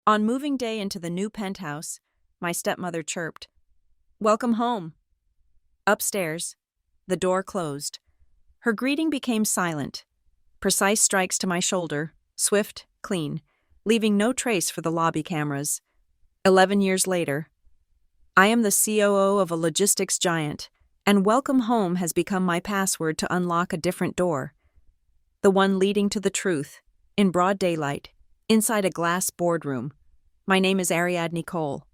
On moving day into the new penthouse, my stepmother chirped, "Welcome home." Upstairs, the door closed. Her greeting became silent. Precise strikes to my shoulder, swift, clean, leaving no trace for the lobby cameras. 11 years later, I am the COO of a logistics giant, and welcome home has become my password to unlock a different door. The one leading to the truth, in broad daylight, inside a glass boardroom. My name is Ariadne Cole.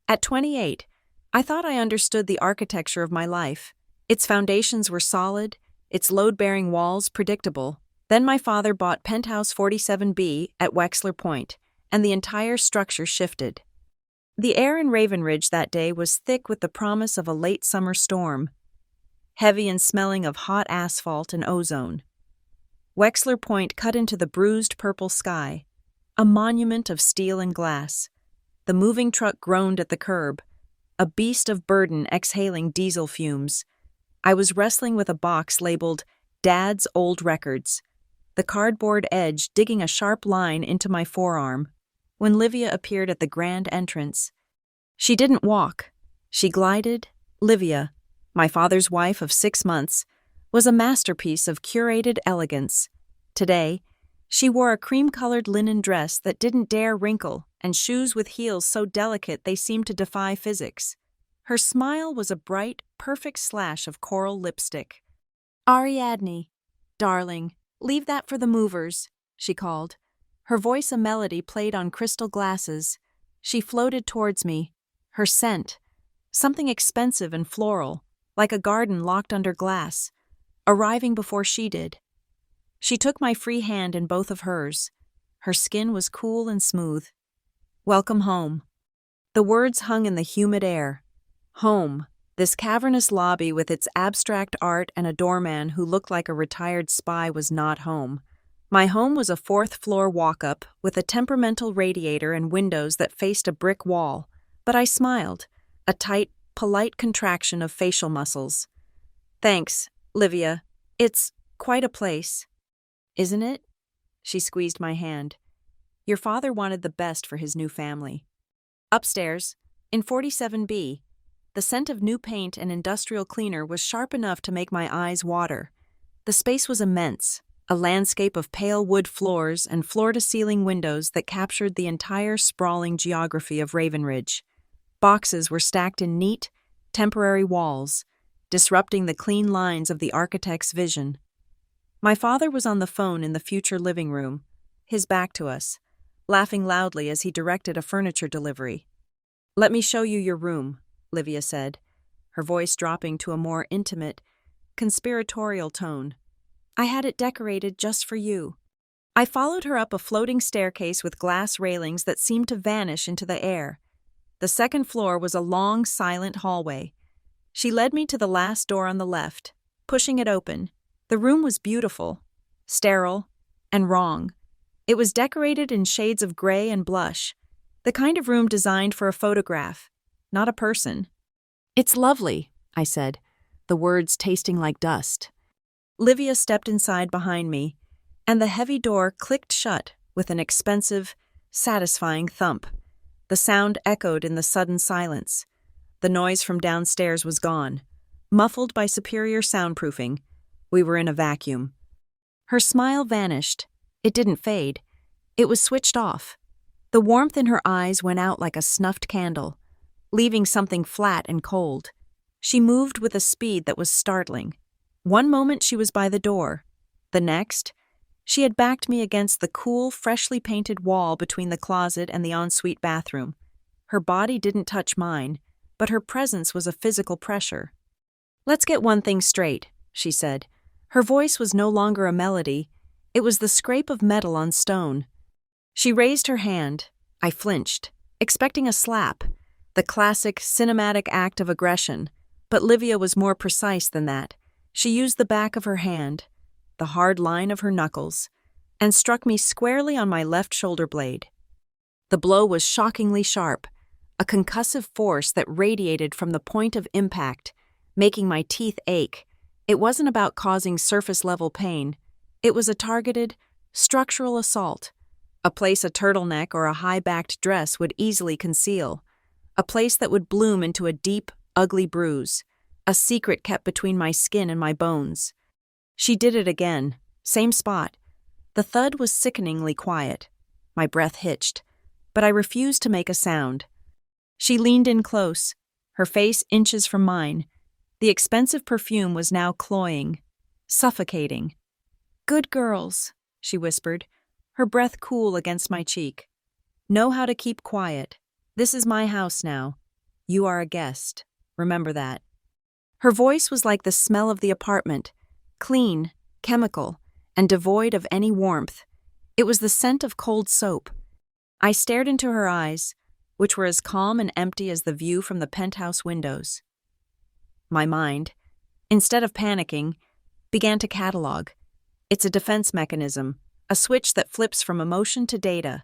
At 28, I thought I understood the architecture of my life. Its foundations were solid, its load-bearing walls predictable. Then my father bought Penthouse 47B at Wexler Point, and the entire structure shifted. The air in Raven Ridge that day was thick with the promise of a late summer storm, heavy and smelling of hot asphalt and ozone. Wexler Point cut into the bruised purple sky, a monument of steel and glass. The moving truck groaned at the curb, a beast of burden exhaling diesel fumes. I was wrestling with a box labeled Dad's Old Records, the cardboard edge digging a sharp line into my forearm, when Livia appeared at the grand entrance. She didn't walk. She glided. Livia, my father's wife of 6 months, was a masterpiece of curated elegance. Today, she wore a cream-colored linen dress that didn't dare wrinkle and shoes with heels so delicate they seemed to defy physics. Her smile was a bright, perfect slash of coral lipstick. "Ariadne, darling, leave that for the movers," she called. Her voice a melody played on crystal glasses. She floated towards me, her scent, something expensive and floral, like a garden locked under glass, arriving before she did. She took my free hand in both of hers. Her skin was cool and smooth. "Welcome home." The words hung in the humid air. Home, this cavernous lobby with its abstract art and a doorman who looked like a retired spy was not home. My home was a 4th-floor walk-up with a temperamental radiator and windows that faced a brick wall, but I smiled, a tight, polite contraction of facial muscles. "Thanks, Livia. It's quite a place." "Isn't it?" She squeezed my hand. "Your father wanted the best for his new family." Upstairs, in 47B, the scent of new paint and industrial cleaner was sharp enough to make my eyes water. The space was immense, a landscape of pale wood floors and floor-to-ceiling windows that captured the entire sprawling geography of Raven Ridge. Boxes were stacked in neat, temporary walls, disrupting the clean lines of the architect's vision. My father was on the phone in the future living room, his back to us, laughing loudly as he directed a furniture delivery. "Let me show you your room," Livia said, her voice dropping to a more intimate, conspiratorial tone. "I had it decorated just for you." I followed her up a floating staircase with glass railings that seemed to vanish into the air. The second floor was a long, silent hallway. She led me to the last door on the left, pushing it open. The room was beautiful, sterile, and wrong. It was decorated in shades of gray and blush, the kind of room designed for a photograph, not a person. "It's lovely," I said, the words tasting like dust. Livia stepped inside behind me, and the heavy door clicked shut with an expensive, satisfying thump. The sound echoed in the sudden silence. The noise from downstairs was gone, muffled by superior soundproofing. We were in a vacuum. Her smile vanished. It didn't fade. It was switched off. The warmth in her eyes went out like a snuffed candle, leaving something flat and cold. She moved with a speed that was startling. One moment she was by the door. The next, she had backed me against the cool, freshly painted wall between the closet and the ensuite bathroom. Her body didn't touch mine, but her presence was a physical pressure. "Let's get one thing straight," she said. Her voice was no longer a melody. It was the scrape of metal on stone. She raised her hand. I flinched, expecting a slap, the classic cinematic act of aggression. But Livia was more precise than that. She used the back of her hand, the hard line of her knuckles, and struck me squarely on my left shoulder blade. The blow was shockingly sharp, a concussive force that radiated from the point of impact, making my teeth ache. It wasn't about causing surface-level pain. It was a targeted, structural assault, A place a turtleneck or a high-backed dress would easily conceal. A place that would bloom into a deep, ugly bruise. A secret kept between my skin and my bones. She did it again. Same spot. The thud was sickeningly quiet. My breath hitched, but I refused to make a sound. She leaned in close, her face inches from mine. The expensive perfume was now cloying, suffocating. "Good girls," she whispered, her breath cool against my cheek. "Know how to keep quiet. This is my house now. You are a guest. Remember that." Her voice was like the smell of the apartment, clean, chemical, and devoid of any warmth. It was the scent of cold soap. I stared into her eyes, which were as calm and empty as the view from the penthouse windows. My mind, instead of panicking, began to catalog. It's a defense mechanism, a switch that flips from emotion to data.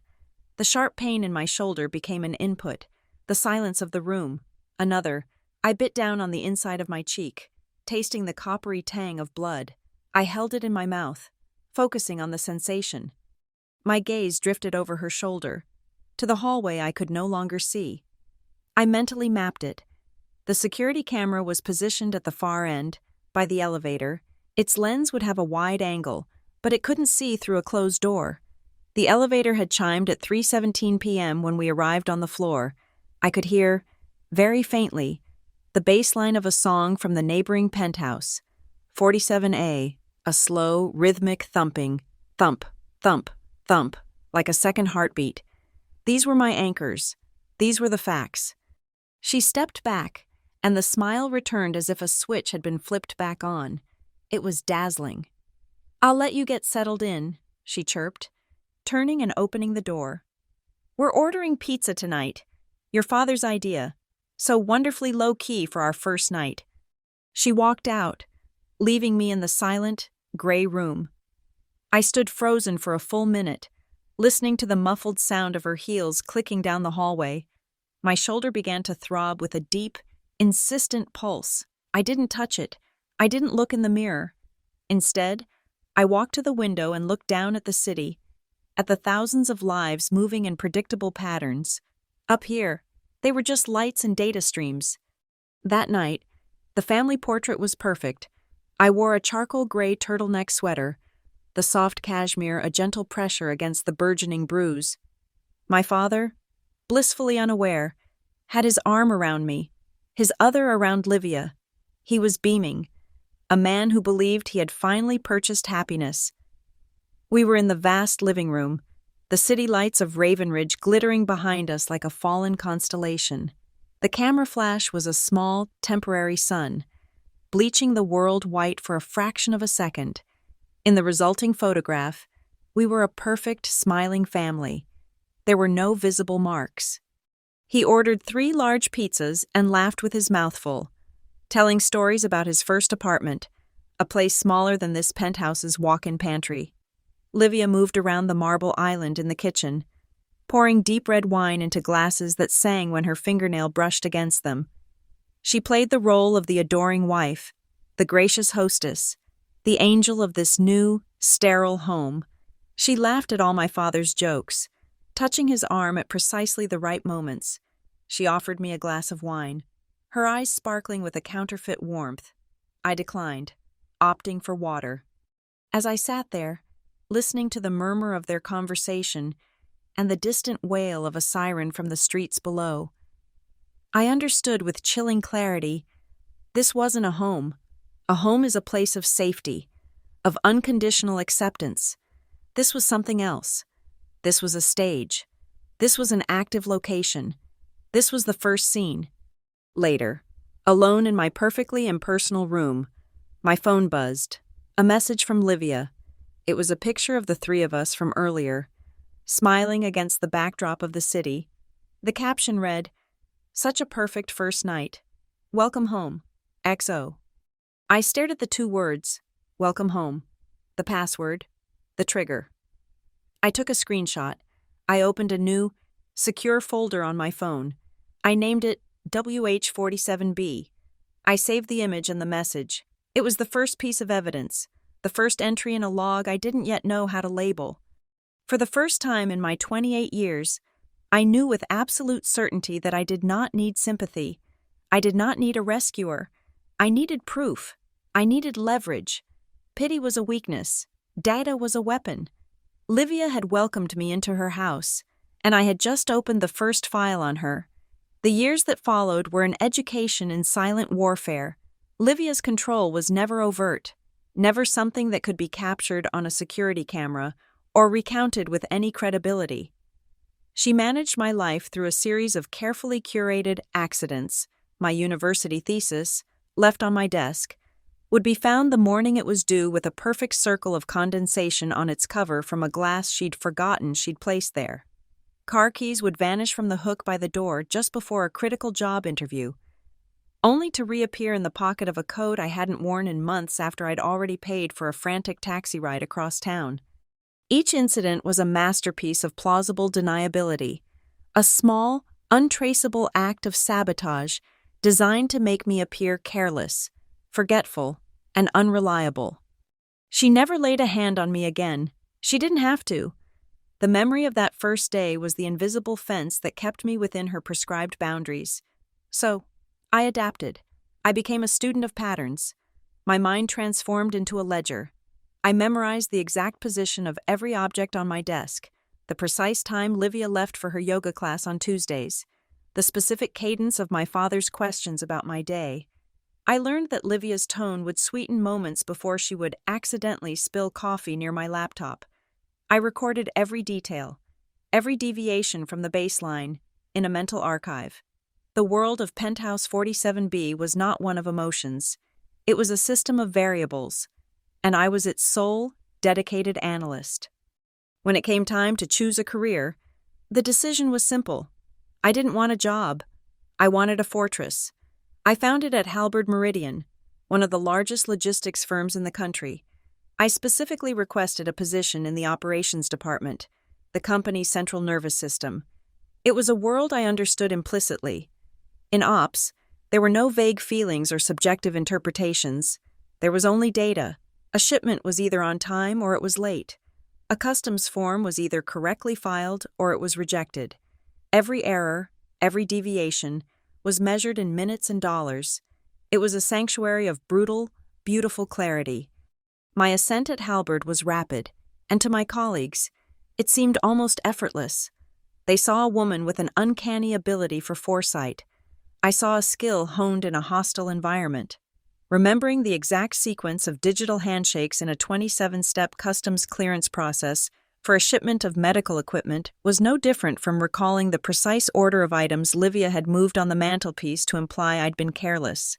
The sharp pain in my shoulder became an input, the silence of the room, another. I bit down on the inside of my cheek, tasting the coppery tang of blood. I held it in my mouth, focusing on the sensation. My gaze drifted over her shoulder, to the hallway I could no longer see. I mentally mapped it. The security camera was positioned at the far end, by the elevator. Its lens would have a wide angle, but it couldn't see through a closed door. The elevator had chimed at 3:17 p.m. when we arrived on the floor. I could hear, very faintly, the bass line of a song from the neighboring penthouse. 47A, a slow, rhythmic thumping, thump, thump, thump, like a second heartbeat. These were my anchors. These were the facts. She stepped back, and the smile returned as if a switch had been flipped back on. It was dazzling. "I'll let you get settled in," she chirped, turning and opening the door. "We're ordering pizza tonight. Your father's idea. So wonderfully low-key for our first night." She walked out, leaving me in the silent, gray room. I stood frozen for a full minute, listening to the muffled sound of her heels clicking down the hallway. My shoulder began to throb with a deep, insistent pulse. I didn't touch it. I didn't look in the mirror. Instead, I walked to the window and looked down at the city, at the thousands of lives moving in predictable patterns. Up here, they were just lights and data streams. That night, the family portrait was perfect. I wore a charcoal gray turtleneck sweater, the soft cashmere a gentle pressure against the burgeoning bruise. My father, blissfully unaware, had his arm around me, his other around Livia. He was beaming, a man who believed he had finally purchased happiness. We were in the vast living room, the city lights of Raven Ridge glittering behind us like a fallen constellation. The camera flash was a small, temporary sun, bleaching the world white for a fraction of a second. In the resulting photograph, we were a perfect, smiling family. There were no visible marks. He ordered 3 large pizzas and laughed with his mouth full, telling stories about his first apartment, a place smaller than this penthouse's walk-in pantry. Livia moved around the marble island in the kitchen, pouring deep red wine into glasses that sang when her fingernail brushed against them. She played the role of the adoring wife, the gracious hostess, the angel of this new, sterile home. She laughed at all my father's jokes, touching his arm at precisely the right moments. She offered me a glass of wine, her eyes sparkling with a counterfeit warmth. I declined, opting for water. As I sat there, listening to the murmur of their conversation and the distant wail of a siren from the streets below, I understood with chilling clarity, this wasn't a home. A home is a place of safety, of unconditional acceptance. This was something else. This was a stage. This was an active location. This was the first scene. Later, alone in my perfectly impersonal room, my phone buzzed. A message from Livia. It was a picture of the 3 of us from earlier, smiling against the backdrop of the city. The caption read, "Such a perfect first night. Welcome home. XO." I stared at the 2 words, welcome home, the password, the trigger. I took a screenshot. I opened a new, secure folder on my phone. I named it WH47B. I saved the image and the message. It was the first piece of evidence, the first entry in a log I didn't yet know how to label. For the first time in my 28 years, I knew with absolute certainty that I did not need sympathy. I did not need a rescuer. I needed proof. I needed leverage. Pity was a weakness. Data was a weapon. Livia had welcomed me into her house, and I had just opened the first file on her. The years that followed were an education in silent warfare. Livia's control was never overt, never something that could be captured on a security camera or recounted with any credibility. She managed my life through a series of carefully curated accidents. My university thesis, left on my desk, would be found the morning it was due with a perfect circle of condensation on its cover from a glass she'd forgotten she'd placed there. Car keys would vanish from the hook by the door just before a critical job interview, only to reappear in the pocket of a coat I hadn't worn in months after I'd already paid for a frantic taxi ride across town. Each incident was a masterpiece of plausible deniability, a small, untraceable act of sabotage designed to make me appear careless, forgetful, and unreliable. She never laid a hand on me again. She didn't have to. The memory of that first day was the invisible fence that kept me within her prescribed boundaries. So, I adapted. I became a student of patterns. My mind transformed into a ledger. I memorized the exact position of every object on my desk, the precise time Livia left for her yoga class on Tuesdays, the specific cadence of my father's questions about my day. I learned that Livia's tone would sweeten moments before she would accidentally spill coffee near my laptop. I recorded every detail, every deviation from the baseline, in a mental archive. The world of Penthouse 47B was not one of emotions. It was a system of variables, and I was its sole, dedicated analyst. When it came time to choose a career, the decision was simple. I didn't want a job. I wanted a fortress. I found it at Halberd Meridian, one of the largest logistics firms in the country. I specifically requested a position in the operations department, the company's central nervous system. It was a world I understood implicitly. In ops, there were no vague feelings or subjective interpretations. There was only data. A shipment was either on time or it was late. A customs form was either correctly filed or it was rejected. Every error, every deviation, was measured in minutes and dollars. It was a sanctuary of brutal, beautiful clarity. My ascent at Halberd was rapid, and to my colleagues, it seemed almost effortless. They saw a woman with an uncanny ability for foresight. I saw a skill honed in a hostile environment. Remembering the exact sequence of digital handshakes in a 27-step customs clearance process for a shipment of medical equipment was no different from recalling the precise order of items Livia had moved on the mantelpiece to imply I'd been careless.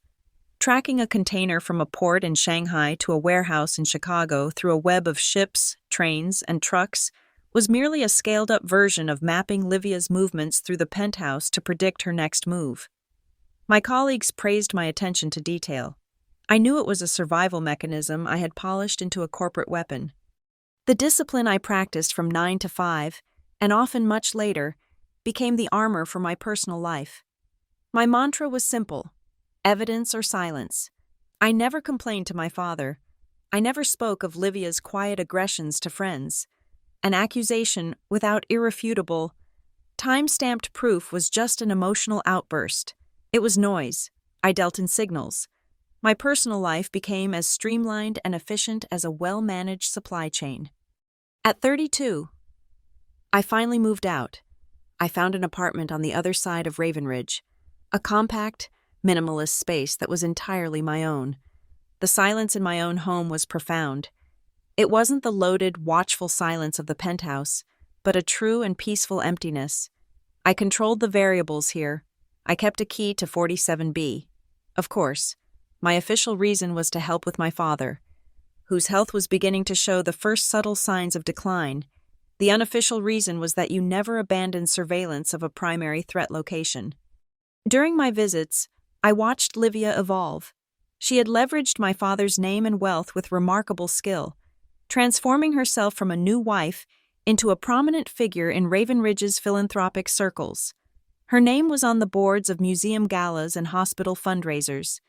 Tracking a container from a port in Shanghai to a warehouse in Chicago through a web of ships, trains, and trucks was merely a scaled-up version of mapping Livia's movements through the penthouse to predict her next move. My colleagues praised my attention to detail. I knew it was a survival mechanism I had polished into a corporate weapon. The discipline I practiced from 9 to 5, and often much later, became the armor for my personal life. My mantra was simple: evidence or silence. I never complained to my father. I never spoke of Livia's quiet aggressions to friends. An accusation without irrefutable, time-stamped proof was just an emotional outburst. It was noise. I dealt in signals. My personal life became as streamlined and efficient as a well-managed supply chain. At 32, I finally moved out. I found an apartment on the other side of Raven Ridge, a compact, minimalist space that was entirely my own. The silence in my own home was profound. It wasn't the loaded, watchful silence of the penthouse, but a true and peaceful emptiness. I controlled the variables here. I kept a key to 47B. Of course, my official reason was to help with my father, whose health was beginning to show the first subtle signs of decline. The unofficial reason was that you never abandon surveillance of a primary threat location. During my visits, I watched Livia evolve. She had leveraged my father's name and wealth with remarkable skill, transforming herself from a new wife into a prominent figure in Raven Ridge's philanthropic circles. Her name was on the boards of museum galas and hospital fundraisers,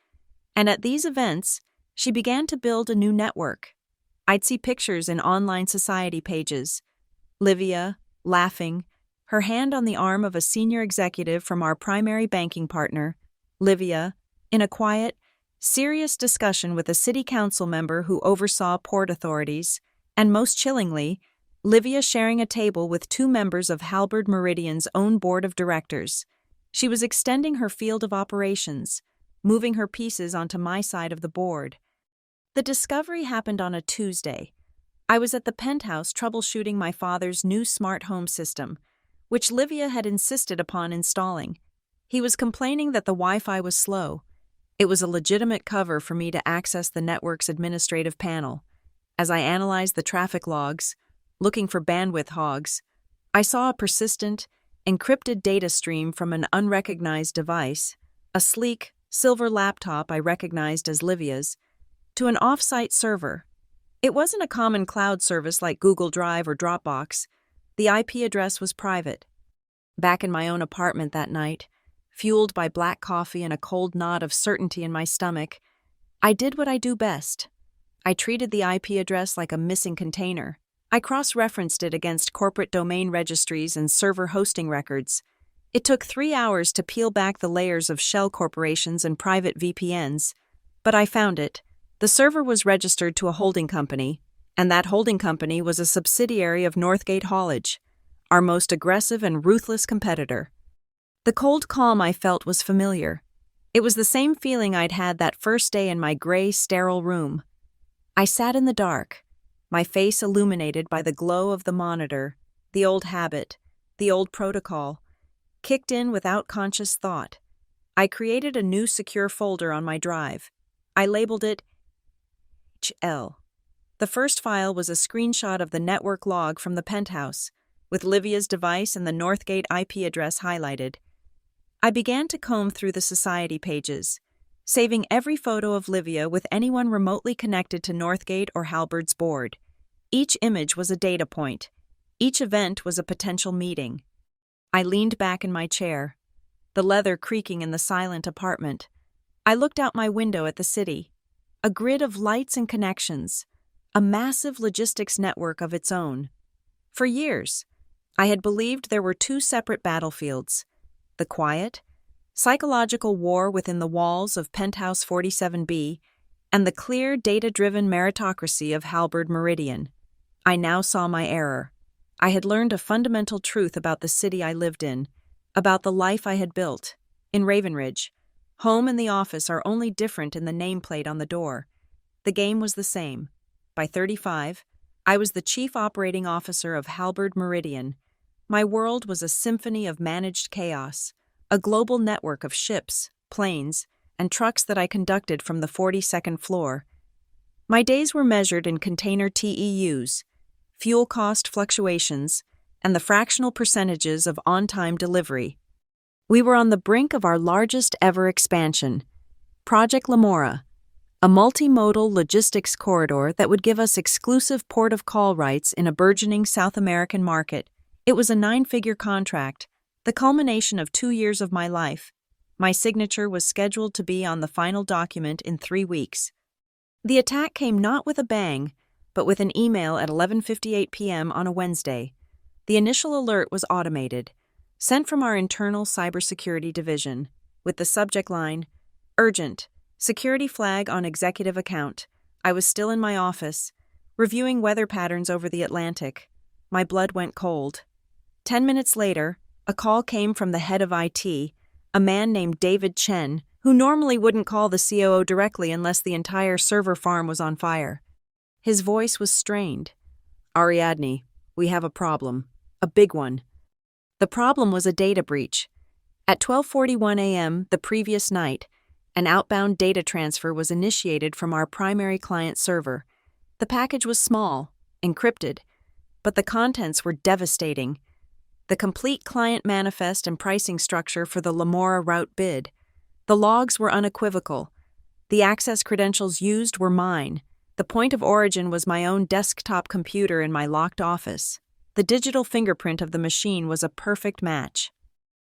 and at these events, she began to build a new network. I'd see pictures in online society pages. Livia, laughing, her hand on the arm of a senior executive from our primary banking partner, Livia, in a quiet, serious discussion with a city council member who oversaw port authorities, and most chillingly, Livia sharing a table with two members of Halberd Meridian's own board of directors. She was extending her field of operations, moving her pieces onto my side of the board. The discovery happened on a Tuesday. I was at the penthouse troubleshooting my father's new smart home system, which Livia had insisted upon installing. He was complaining that the Wi-Fi was slow. It was a legitimate cover for me to access the network's administrative panel. As I analyzed the traffic logs, looking for bandwidth hogs, I saw a persistent, encrypted data stream from an unrecognized device, a sleek, silver laptop I recognized as Livia's, to an off-site server. It wasn't a common cloud service like Google Drive or Dropbox. The IP address was private. Back in my own apartment that night, fueled by black coffee and a cold knot of certainty in my stomach, I did what I do best. I treated the IP address like a missing container. I cross-referenced it against corporate domain registries and server hosting records. It took 3 hours to peel back the layers of shell corporations and private VPNs, but I found it. The server was registered to a holding company, and that holding company was a subsidiary of Northgate Haulage, our most aggressive and ruthless competitor. The cold calm I felt was familiar. It was the same feeling I'd had that first day in my gray, sterile room. I sat in the dark, my face illuminated by the glow of the monitor, the old habit, the old protocol, kicked in without conscious thought. I created a new secure folder on my drive. I labeled it HL. The first file was a screenshot of the network log from the penthouse, with Livia's device and the Northgate IP address highlighted. I began to comb through the society pages, saving every photo of Livia with anyone remotely connected to Northgate or Halberd's board. Each image was a data point. Each event was a potential meeting. I leaned back in my chair, the leather creaking in the silent apartment. I looked out my window at the city, a grid of lights and connections, a massive logistics network of its own. For years, I had believed there were two separate battlefields: the quiet, psychological war within the walls of Penthouse 47B, and the clear, data-driven meritocracy of Halberd Meridian. I now saw my error. I had learned a fundamental truth about the city I lived in, about the life I had built. In Ravenridge, home and the office are only different in the nameplate on the door. The game was the same. By 35, I was the chief operating officer of Halberd Meridian. My world was a symphony of managed chaos, a global network of ships, planes, and trucks that I conducted from the 42nd floor. My days were measured in container TEUs, fuel cost fluctuations, and the fractional percentages of on-time delivery. We were on the brink of our largest ever expansion, Project Lamora, a multimodal logistics corridor that would give us exclusive port of call rights in a burgeoning South American market. It was a 9-figure contract, the culmination of 2 years of my life. My signature was scheduled to be on the final document in 3 weeks. The attack came not with a bang, but with an email at 11:58 p.m. on a Wednesday. The initial alert was automated, sent from our internal cybersecurity division, with the subject line, "Urgent, security flag on executive account." I was still in my office, reviewing weather patterns over the Atlantic. My blood went cold. 10 minutes later, a call came from the head of IT, a man named David Chen, who normally wouldn't call the COO directly unless the entire server farm was on fire. His voice was strained. "Ariadne, we have a problem. A big one." The problem was a data breach. At 12:41 a.m. the previous night, an outbound data transfer was initiated from our primary client server. The package was small, encrypted, but the contents were devastating. The complete client manifest and pricing structure for the Lamora route bid. The logs were unequivocal. The access credentials used were mine. The point of origin was my own desktop computer in my locked office. The digital fingerprint of the machine was a perfect match.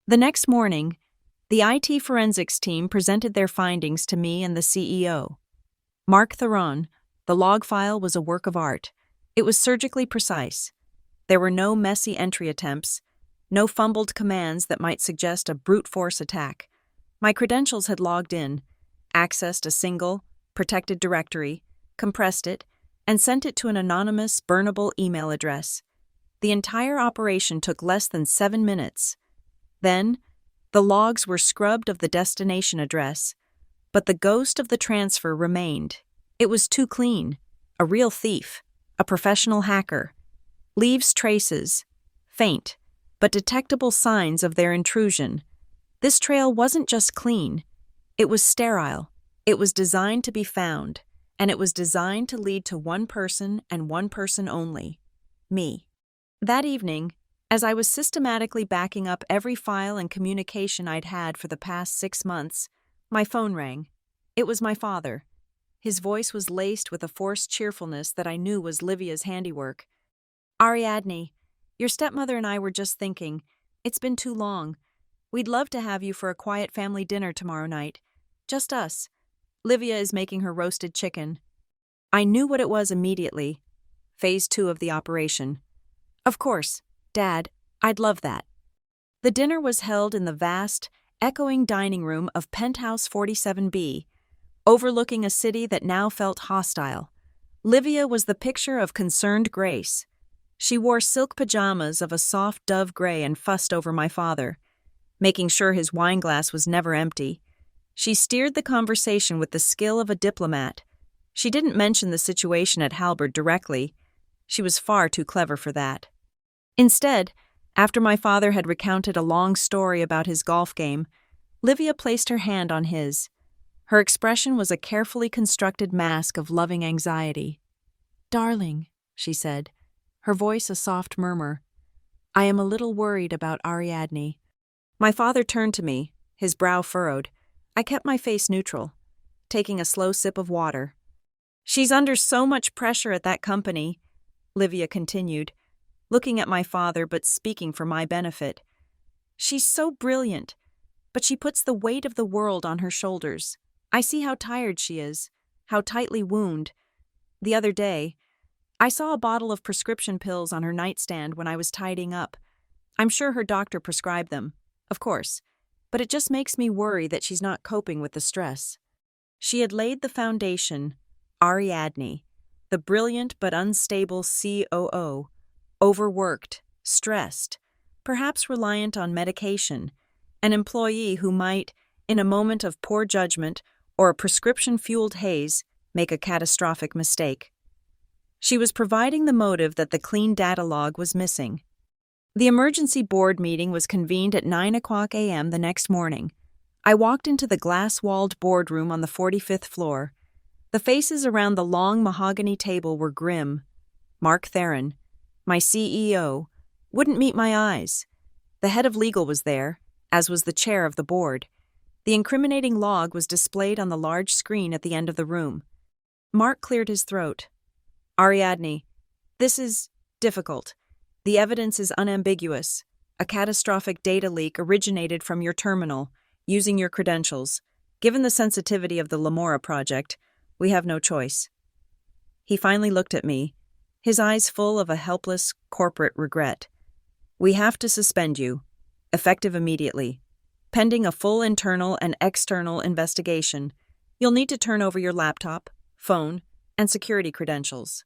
The next morning, the IT forensics team presented their findings to me and the CEO. Mark Theron, the log file was a work of art. It was surgically precise. There were no messy entry attempts, no fumbled commands that might suggest a brute force attack. My credentials had logged in, accessed a single, protected directory, compressed it, and sent it to an anonymous, burnable email address. The entire operation took less than 7 minutes. Then, the logs were scrubbed of the destination address, but the ghost of the transfer remained. It was too clean. A real thief, a professional hacker, leaves traces, faint, but detectable signs of their intrusion. This trail wasn't just clean, it was sterile. It was designed to be found, and it was designed to lead to one person and one person only: me. That evening, as I was systematically backing up every file and communication I'd had for the past 6 months, my phone rang. It was my father. His voice was laced with a forced cheerfulness that I knew was Livia's handiwork. "Ariadne, your stepmother and I were just thinking. It's been too long. We'd love to have you for a quiet family dinner tomorrow night. Just us. Livia is making her roasted chicken." I knew what it was immediately. Phase 2 of the operation. "Of course, Dad, I'd love that." The dinner was held in the vast, echoing dining room of Penthouse 47B, overlooking a city that now felt hostile. Livia was the picture of concerned grace. She wore silk pajamas of a soft dove gray and fussed over my father, making sure his wineglass was never empty. She steered the conversation with the skill of a diplomat. She didn't mention the situation at Halberd directly. She was far too clever for that. Instead, after my father had recounted a long story about his golf game, Livia placed her hand on his. Her expression was a carefully constructed mask of loving anxiety. "Darling," she said, her voice a soft murmur, "I am a little worried about Ariadne." My father turned to me, his brow furrowed. I kept my face neutral, taking a slow sip of water. "She's under so much pressure at that company," Livia continued, looking at my father but speaking for my benefit. "She's so brilliant, but she puts the weight of the world on her shoulders. I see how tired she is, how tightly wound. The other day, I saw a bottle of prescription pills on her nightstand when I was tidying up. I'm sure her doctor prescribed them, of course, but it just makes me worry that she's not coping with the stress." She had laid the foundation, Ariadne, the brilliant but unstable COO, overworked, stressed, perhaps reliant on medication, an employee who might, in a moment of poor judgment or a prescription-fueled haze, make a catastrophic mistake. She was providing the motive that the clean data log was missing. The emergency board meeting was convened at 9:00 a.m. the next morning. I walked into the glass-walled boardroom on the 45th floor. The faces around the long mahogany table were grim. Mark Theron, my CEO, wouldn't meet my eyes. The head of legal was there, as was the chair of the board. The incriminating log was displayed on the large screen at the end of the room. Mark cleared his throat. "Ariadne, this is difficult. The evidence is unambiguous. A catastrophic data leak originated from your terminal, using your credentials. Given the sensitivity of the Lamora project, we have no choice." He finally looked at me, his eyes full of a helpless corporate regret. "We have to suspend you, effective immediately. Pending a full internal and external investigation, you'll need to turn over your laptop, phone, and security credentials."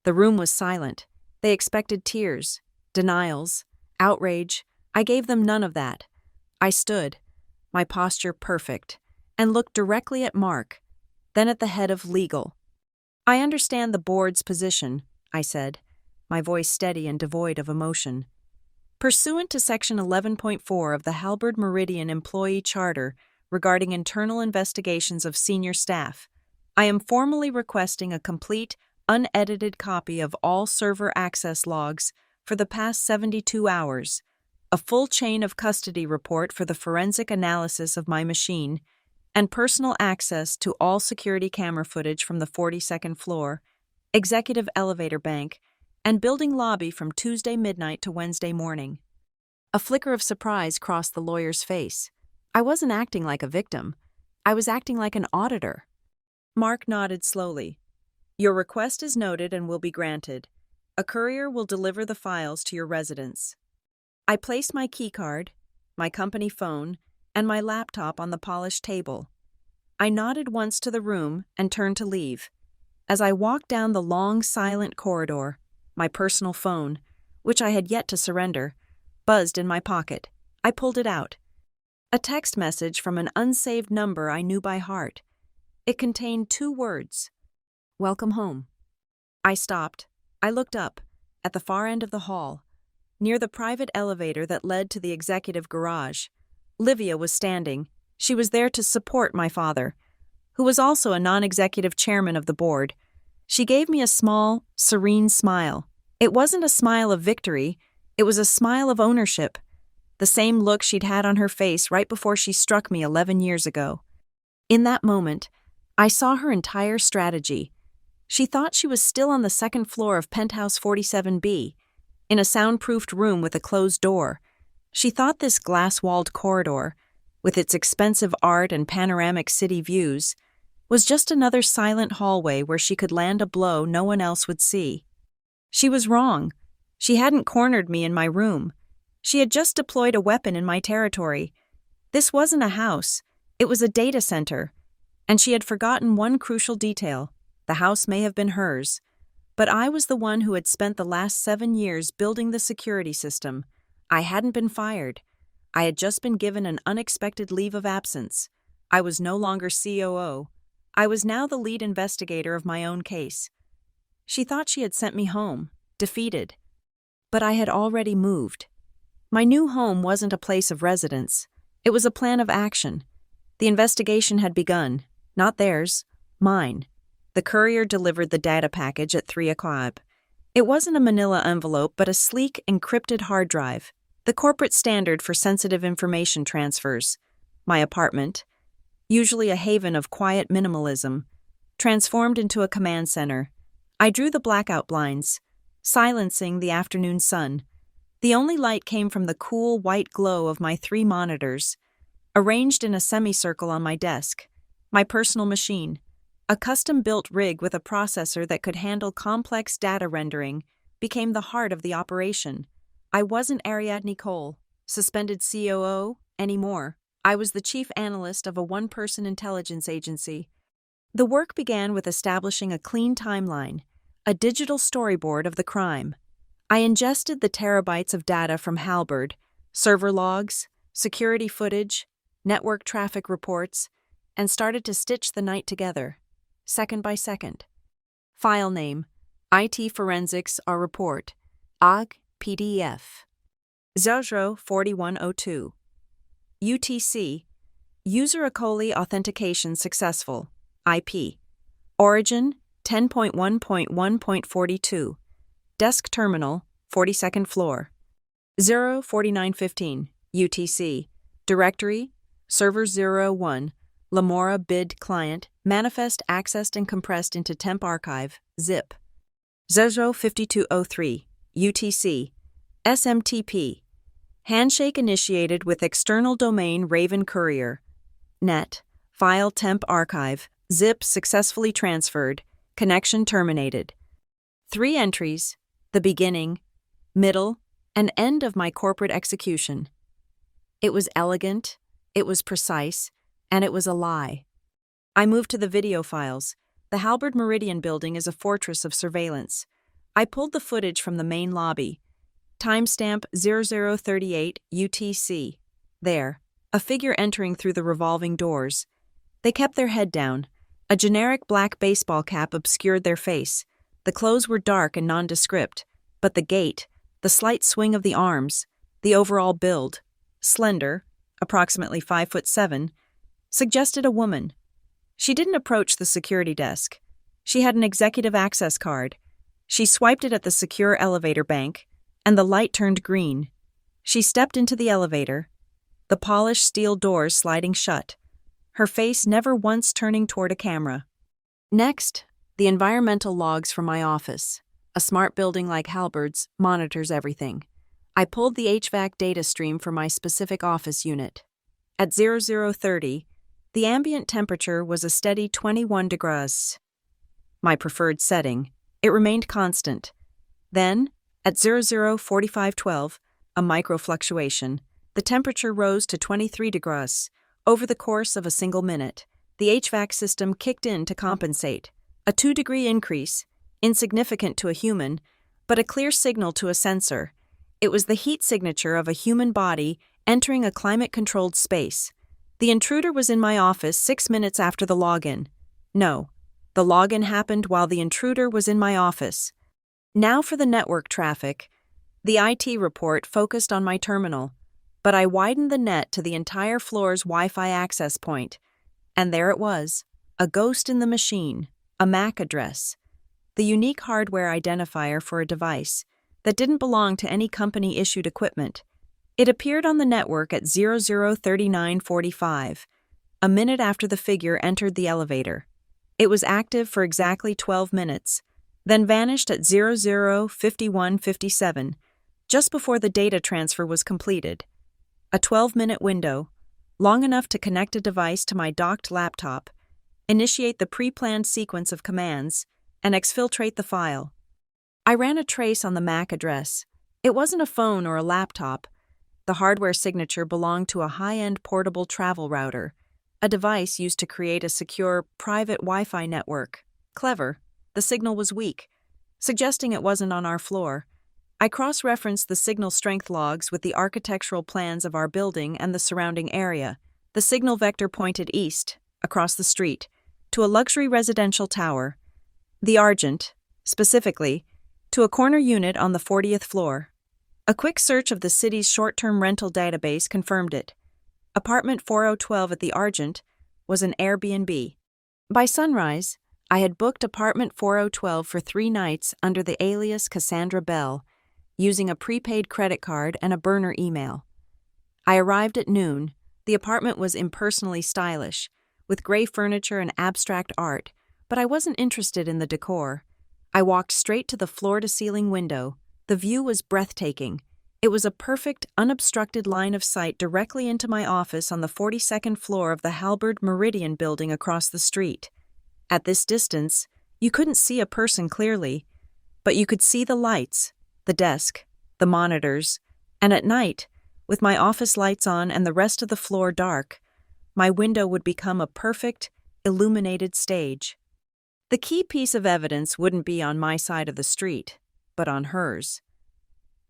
The room was silent. They expected tears, denials, outrage. I gave them none of that. I stood, my posture perfect, and looked directly at Mark, then at the head of legal. "I understand the board's position," I said, my voice steady and devoid of emotion. "Pursuant to Section 11.4 of the Halberd Meridian Employee Charter regarding internal investigations of senior staff, I am formally requesting a complete, unedited copy of all server access logs for the past 72 hours, a full chain of custody report for the forensic analysis of my machine, and personal access to all security camera footage from the 42nd floor, executive elevator bank, and building lobby from Tuesday midnight to Wednesday morning." A flicker of surprise crossed the lawyer's face. I wasn't acting like a victim. I was acting like an auditor. Mark nodded slowly. "Your request is noted and will be granted. A courier will deliver the files to your residence. I placed my keycard, my company phone, and my laptop on the polished table. I nodded once to the room and turned to leave. As I walked down the long, silent corridor, my personal phone, which I had yet to surrender, buzzed in my pocket. I pulled it out. A text message from an unsaved number I knew by heart. It contained 2 words. Welcome home. I stopped. I looked up, at the far end of the hall, near the private elevator that led to the executive garage. Livia was standing. She was there to support my father, who was also a non-executive chairman of the board. She gave me a small, serene smile. It wasn't a smile of victory, it was a smile of ownership, the same look she'd had on her face right before she struck me 11 years ago. In that moment, I saw her entire strategy. She thought she was still on the 2nd floor of Penthouse 47B, in a soundproofed room with a closed door. She thought this glass-walled corridor, with its expensive art and panoramic city views, was just another silent hallway where she could land a blow no one else would see. She was wrong. She hadn't cornered me in my room. She had just deployed a weapon in my territory. This wasn't a house. It was a data center. And she had forgotten one crucial detail. The house may have been hers, but I was the one who had spent the last 7 years building the security system. I hadn't been fired. I had just been given an unexpected leave of absence. I was no longer COO. I was now the lead investigator of my own case. She thought she had sent me home, defeated. But I had already moved. My new home wasn't a place of residence. It was a plan of action. The investigation had begun, not theirs, mine. The courier delivered the data package at 3 o'clock. It wasn't a manila envelope, but a sleek, encrypted hard drive, the corporate standard for sensitive information transfers. My apartment, usually a haven of quiet minimalism, transformed into a command center. I drew the blackout blinds, silencing the afternoon sun. The only light came from the cool white glow of my 3 monitors, arranged in a semicircle on my desk. My personal machine, a custom-built rig with a processor that could handle complex data rendering, became the heart of the operation. I wasn't Ariadne Cole, suspended COO, anymore. I was the chief analyst of a 1-person intelligence agency. The work began with establishing a clean timeline, a digital storyboard of the crime. I ingested the terabytes of data from Halberd, server logs, security footage, network traffic reports, and started to stitch the night together, second by second. File name, IT Forensics R Report, OG PDF, 004102. UTC, User Acoli Authentication Successful, IP. Origin, 10.1.1.42. Desk Terminal, 42nd floor. 04915, UTC. Directory, Server 01, Lamora Bid Client, manifest accessed and compressed into temp archive, zip. 005203, UTC. SMTP. Handshake initiated with external domain Raven Courier. Net. File temp archive. Zip successfully transferred. Connection terminated. 3 entries. The beginning, middle, and end of my corporate execution. It was elegant, it was precise, and it was a lie. I moved to the video files. The Halberd Meridian building is a fortress of surveillance. I pulled the footage from the main lobby. Timestamp 0038 UTC. There, a figure entering through the revolving doors. They kept their head down. A generic black baseball cap obscured their face. The clothes were dark and nondescript, but the gait, the slight swing of the arms, the overall build, slender, approximately 5'7", suggested a woman. She didn't approach the security desk. She had an executive access card. She swiped it at the secure elevator bank, and the light turned green. She stepped into the elevator, the polished steel doors sliding shut, her face never once turning toward a camera. Next, the environmental logs from my office. A smart building like Halberd's monitors everything. I pulled the HVAC data stream for my specific office unit. At 0030, the ambient temperature was a steady 21 degrees. My preferred setting. It remained constant. Then, at 00:45:12, a microfluctuation, the temperature rose to 23 degrees. Over the course of a single minute, the HVAC system kicked in to compensate. A 2-degree increase, insignificant to a human, but a clear signal to a sensor. It was the heat signature of a human body entering a climate-controlled space. The intruder was in my office 6 minutes after the login. No, the login happened while the intruder was in my office. Now for the network traffic. The IT report focused on my terminal, but I widened the net to the entire floor's Wi-Fi access point. And there it was, a ghost in the machine, a MAC address, the unique hardware identifier for a device that didn't belong to any company-issued equipment. It appeared on the network at 00:39:45, a minute after the figure entered the elevator. It was active for exactly 12 minutes, then vanished at 00:51:57, just before the data transfer was completed. A 12-minute window, long enough to connect a device to my docked laptop, initiate the pre-planned sequence of commands, and exfiltrate the file. I ran a trace on the MAC address. It wasn't a phone or a laptop. The hardware signature belonged to a high-end portable travel router, a device used to create a secure, private Wi-Fi network. Clever. The signal was weak, suggesting it wasn't on our floor. I cross-referenced the signal strength logs with the architectural plans of our building and the surrounding area. The signal vector pointed east, across the street, to a luxury residential tower. The Argent, specifically, to a corner unit on the 40th floor. A quick search of the city's short-term rental database confirmed it. Apartment 4012 at the Argent was an Airbnb. By sunrise, I had booked apartment 4012 for 3 nights under the alias Cassandra Bell, using a prepaid credit card and a burner email. I arrived at noon. The apartment was impersonally stylish, with gray furniture and abstract art, but I wasn't interested in the decor. I walked straight to the floor-to-ceiling window. The view was breathtaking. It was a perfect, unobstructed line of sight directly into my office on the 42nd floor of the Halberd Meridian building across the street. At this distance, you couldn't see a person clearly, but you could see the lights, the desk, the monitors, and at night, with my office lights on and the rest of the floor dark, my window would become a perfect, illuminated stage. The key piece of evidence wouldn't be on my side of the street, but on hers.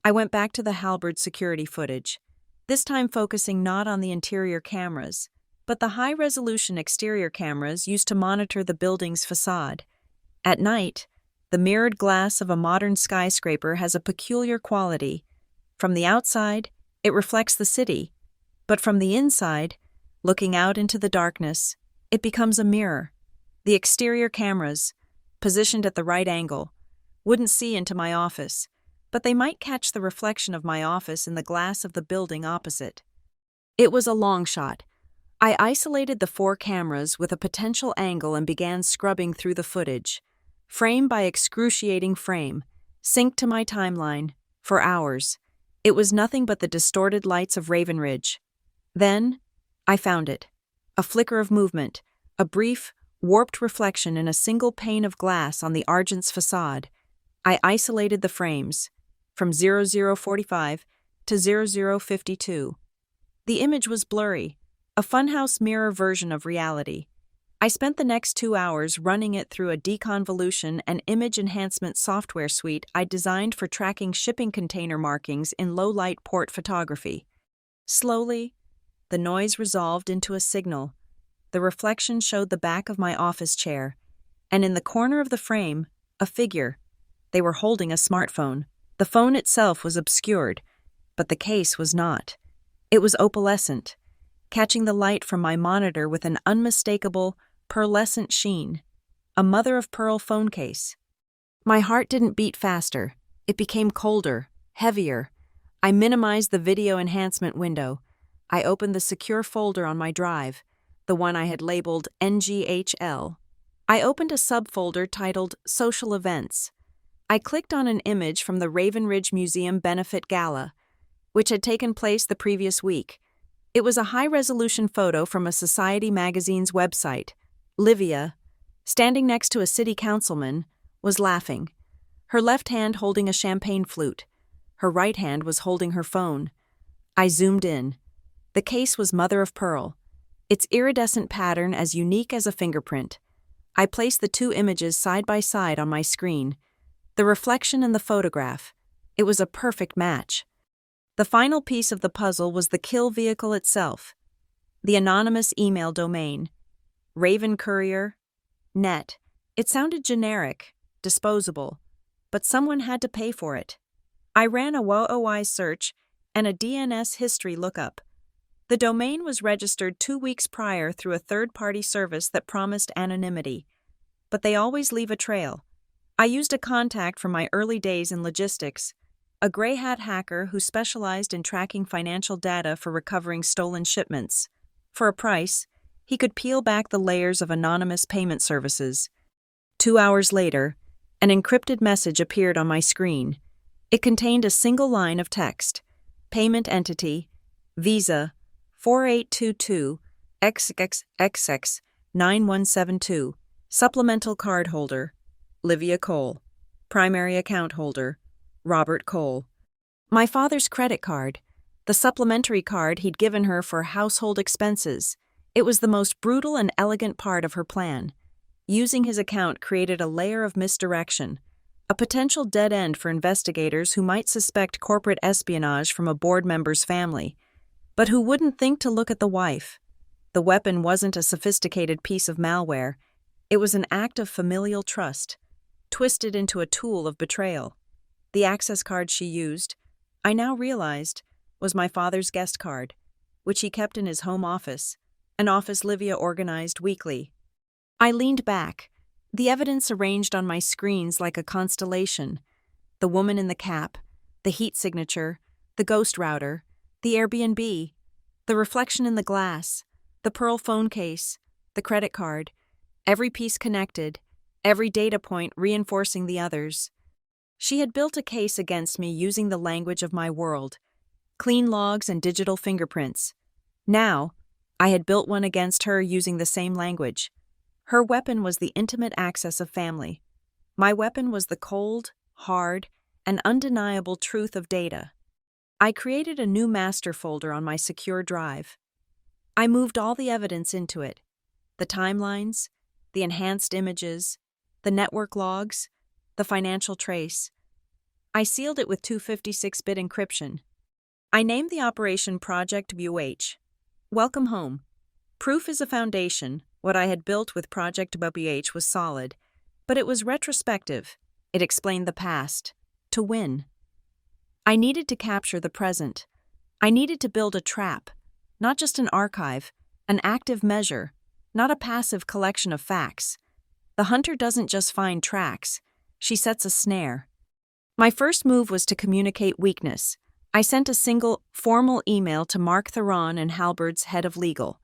I went back to the Halberd security footage, this time focusing not on the interior cameras, but the high-resolution exterior cameras used to monitor the building's facade. At night, the mirrored glass of a modern skyscraper has a peculiar quality. From the outside, it reflects the city, but from the inside, looking out into the darkness, it becomes a mirror. The exterior cameras, positioned at the right angle, wouldn't see into my office, but they might catch the reflection of my office in the glass of the building opposite. It was a long shot. I isolated the 4 cameras with a potential angle and began scrubbing through the footage, frame by excruciating frame, synced to my timeline, for hours. It was nothing but the distorted lights of Raven Ridge. Then, I found it. A flicker of movement, a brief, warped reflection in a single pane of glass on the Argent's facade. I isolated the frames, from 00:45 to 00:52. The image was blurry, a funhouse mirror version of reality. I spent the next 2 hours running it through a deconvolution and image enhancement software suite I designed for tracking shipping container markings in low-light port photography. Slowly, the noise resolved into a signal. The reflection showed the back of my office chair, and in the corner of the frame, a figure. They were holding a smartphone. The phone itself was obscured, but the case was not. It was opalescent, catching the light from my monitor with an unmistakable, pearlescent sheen. A mother-of-pearl phone case. My heart didn't beat faster. It became colder, heavier. I minimized the video enhancement window. I opened the secure folder on my drive, the one I had labeled NGHL. I opened a subfolder titled Social Events. I clicked on an image from the Raven Ridge Museum Benefit Gala, which had taken place the previous week. It was a high-resolution photo from a Society magazine's website. Livia, standing next to a city councilman, was laughing. her left hand holding a champagne flute. Her right hand was holding her phone. I zoomed in. The case was mother of pearl, its iridescent pattern as unique as a fingerprint. I placed the two images side by side on my screen. The reflection and the photograph. It was a perfect match. The final piece of the puzzle was the kill vehicle itself. The anonymous email domain. Raven Courier. Net. It sounded generic, disposable, but someone had to pay for it. I ran a WOI search and a DNS history lookup. The domain was registered 2 weeks prior through a third-party service that promised anonymity, but they always leave a trail. I used a contact from my early days in logistics, a gray hat hacker who specialized in tracking financial data for recovering stolen shipments. For a price, he could peel back the layers of anonymous payment services. 2 hours later, an encrypted message appeared on my screen. It contained a single line of text. Payment entity, Visa, 4822 XXXX 9172, supplemental card holder, Livia Cole, primary account holder, Robert Cole. My father's credit card, the supplementary card he'd given her for household expenses. It was the most brutal and elegant part of her plan. Using his account created a layer of misdirection, a potential dead end for investigators who might suspect corporate espionage from a board member's family, but who wouldn't think to look at the wife. The weapon wasn't a sophisticated piece of malware. It was an act of familial trust, twisted into a tool of betrayal. The access card she used, I now realized, was my father's guest card, which he kept in his home office, an office Livia organized weekly. I leaned back, the evidence arranged on my screens like a constellation. The woman in the cap, the heat signature, the ghost router, the Airbnb, the reflection in the glass, the pearl phone case, the credit card, every piece connected, every data point reinforcing the others. She had built a case against me using the language of my world, clean logs and digital fingerprints. Now, I had built one against her using the same language. Her weapon was the intimate access of family. My weapon was the cold, hard, and undeniable truth of data. I created a new master folder on my secure drive. I moved all the evidence into it, the timelines, the enhanced images, the network logs, the financial trace. I sealed it with 256-bit encryption. I named the operation Project BUH. Welcome home. Proof is a foundation. What I had built with Project BUH was solid, but it was retrospective. It explained the past. To win. I needed to capture the present. I needed to build a trap, not just an archive, an active measure, not a passive collection of facts. The hunter doesn't just find tracks, she sets a snare. My first move was to communicate weakness. I sent a single, formal email to Mark Theron and Halberd's head of legal.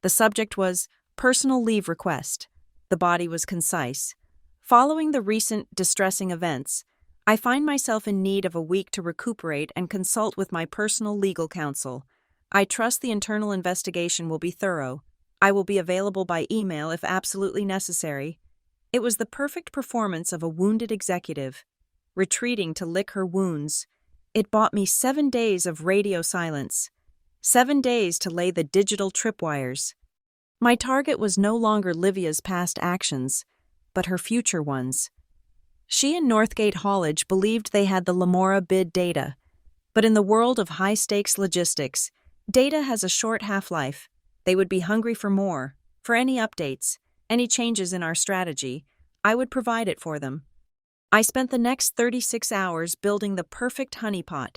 The subject was personal leave request. The body was concise. Following the recent distressing events, I find myself in need of a week to recuperate and consult with my personal legal counsel. I trust the internal investigation will be thorough. I will be available by email if absolutely necessary. It was the perfect performance of a wounded executive, retreating to lick her wounds. It bought me 7 days of radio silence, 7 days to lay the digital tripwires. My target was no longer Livia's past actions, but her future ones. She and Northgate Haulage believed they had the Lamora bid data, but in the world of high-stakes logistics, data has a short half-life. They would be hungry for more, for any updates, any changes in our strategy. I would provide it for them. I spent the next 36 hours building the perfect honeypot.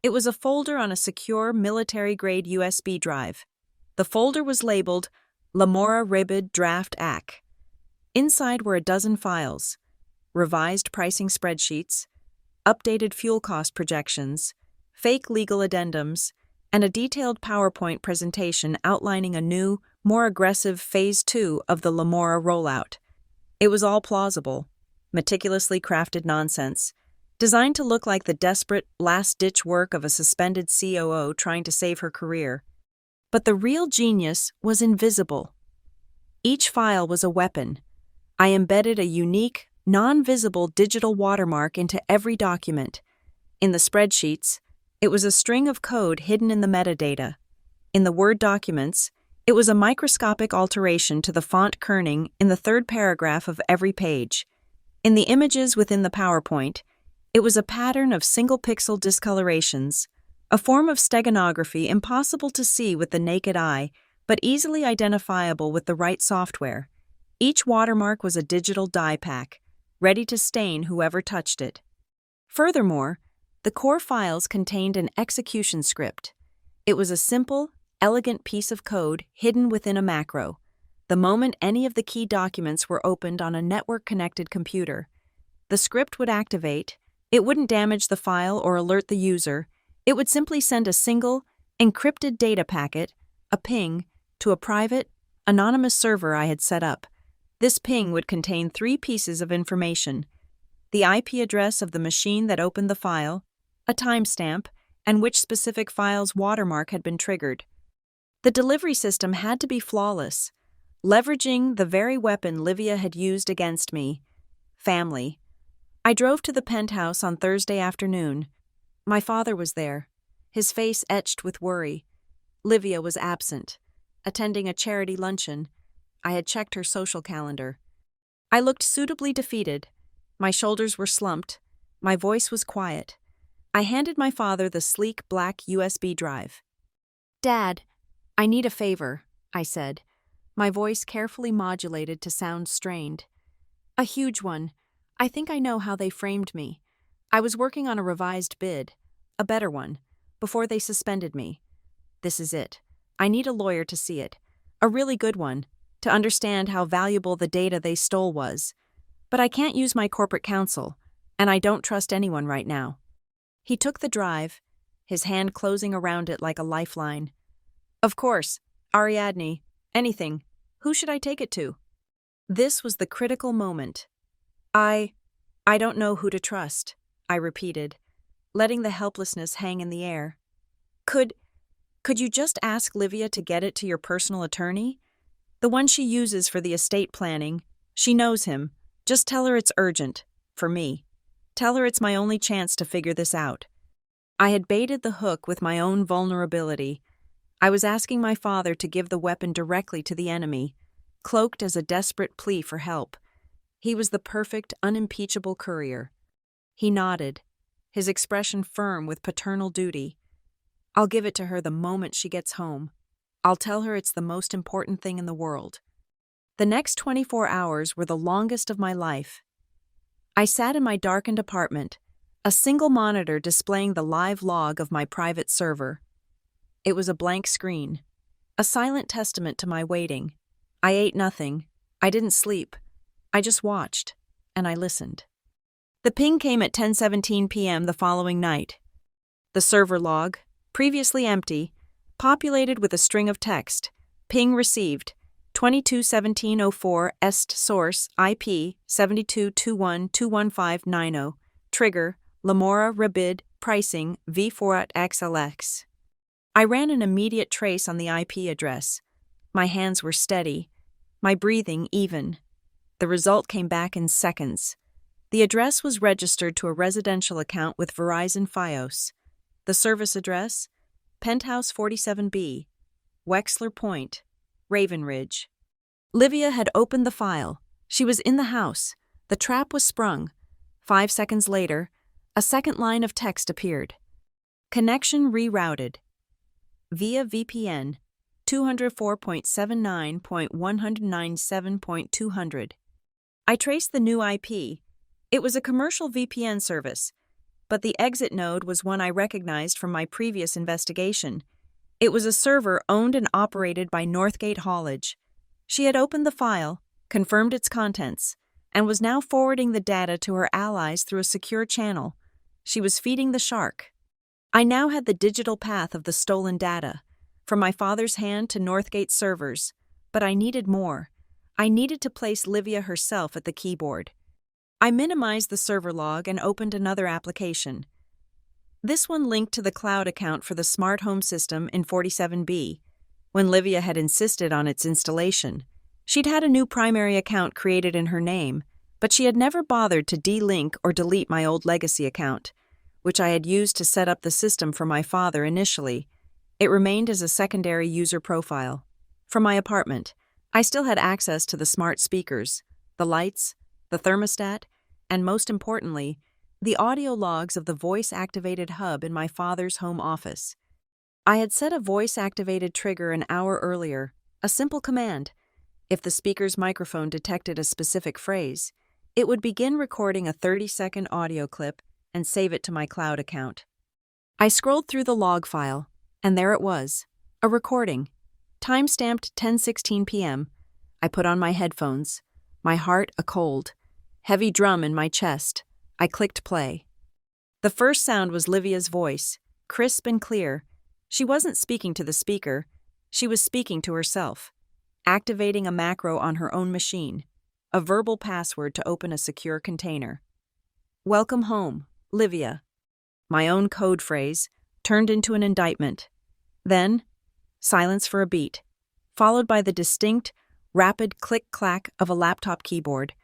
It was a folder on a secure military-grade USB drive. The folder was labeled Lamora Ribid Draft AC. Inside were a dozen files, revised pricing spreadsheets, updated fuel cost projections, fake legal addendums, and a detailed PowerPoint presentation outlining a new, more aggressive Phase 2 of the Lamora rollout. It was all plausible, meticulously crafted nonsense, designed to look like the desperate, last-ditch work of a suspended COO trying to save her career. But the real genius was invisible. Each file was a weapon. I embedded a unique, non-visible digital watermark into every document. In the spreadsheets, it was a string of code hidden in the metadata. In the Word documents, it was a microscopic alteration to the font kerning in the third paragraph of every page. In the images within the PowerPoint, it was a pattern of single-pixel discolorations, a form of steganography impossible to see with the naked eye, but easily identifiable with the right software. Each watermark was a digital dye pack, ready to stain whoever touched it. Furthermore, the core files contained an execution script. It was a simple, elegant piece of code hidden within a macro. The moment any of the key documents were opened on a network-connected computer, the script would activate. It wouldn't damage the file or alert the user. It would simply send a single, encrypted data packet, a ping, to a private, anonymous server I had set up. This ping would contain 3 pieces of information: the IP address of the machine that opened the file, a timestamp, and which specific file's watermark had been triggered. The delivery system had to be flawless, leveraging the very weapon Livia had used against me: family. I drove to the penthouse on Thursday afternoon. My father was there, his face etched with worry. Livia was absent, attending a charity luncheon. I had checked her social calendar. I looked suitably defeated. My shoulders were slumped. My voice was quiet. I handed my father the sleek black USB drive. "Dad, I need a favor," I said, my voice carefully modulated to sound strained. "A huge one. I think I know how they framed me. I was working on a revised bid, a better one, before they suspended me. This is it. I need a lawyer to see it, a really good one, to understand how valuable the data they stole was. But I can't use my corporate counsel, and I don't trust anyone right now." He took the drive, his hand closing around it like a lifeline. "Of course, Ariadne, anything. Who should I take it to?" This was the critical moment. I don't know who to trust," I repeated, letting the helplessness hang in the air. Could you just ask Livia to get it to your personal attorney? The one she uses for the estate planning. She knows him. Just tell her it's urgent, for me. Tell her it's my only chance to figure this out." I had baited the hook with my own vulnerability. I was asking my father to give the weapon directly to the enemy, cloaked as a desperate plea for help. He was the perfect, unimpeachable courier. He nodded, his expression firm with paternal duty. "I'll give it to her the moment she gets home. I'll tell her it's the most important thing in the world." The next 24 hours were the longest of my life. I sat in my darkened apartment, a single monitor displaying the live log of my private server. It was a blank screen, a silent testament to my waiting. I ate nothing. I didn't sleep. I just watched, and I listened. The ping came at 10:17 p.m. the following night. The server log, previously empty, populated with a string of text. Ping received, 22:17:04 est source IP 7221.21590. Trigger, Lamora Rebid, pricing V4 at XLX. I ran an immediate trace on the IP address. My hands were steady, my breathing even. The result came back in seconds. The address was registered to a residential account with Verizon Fios. The service address, Penthouse 47B, Wexler Point, Raven Ridge. Livia had opened the file. She was in the house. The trap was sprung. 5 seconds later, a second line of text appeared. Connection rerouted. Via VPN, 204.79.197.200. I traced the new IP. It was a commercial VPN service, but the exit node was one I recognized from my previous investigation. It was a server owned and operated by Northgate Haulage. She had opened the file, confirmed its contents, and was now forwarding the data to her allies through a secure channel. She was feeding the shark. I now had the digital path of the stolen data, from my father's hand to Northgate servers, but I needed more. I needed to place Livia herself at the keyboard. I minimized the server log and opened another application. This one linked to the cloud account for the smart home system in 47B. When Livia had insisted on its installation, she'd had a new primary account created in her name, but she had never bothered to delink or delete my old legacy account, which I had used to set up the system for my father initially. It remained as a secondary user profile. From my apartment, I still had access to the smart speakers, the lights, the thermostat, and most importantly, the audio logs of the voice-activated hub in my father's home office. I had set a voice-activated trigger an hour earlier, a simple command. If the speaker's microphone detected a specific phrase, it would begin recording a 30-second audio clip and save it to my cloud account. I scrolled through the log file, and there it was, a recording, time-stamped 10:16 p.m. I put on my headphones, my heart a cold, heavy drum in my chest. I clicked play. The first sound was Livia's voice, crisp and clear. She wasn't speaking to the speaker, she was speaking to herself, activating a macro on her own machine, a verbal password to open a secure container. "Welcome home, Livia." My own code phrase turned into an indictment. Then, silence for a beat, followed by the distinct, rapid click-clack of a laptop keyboard,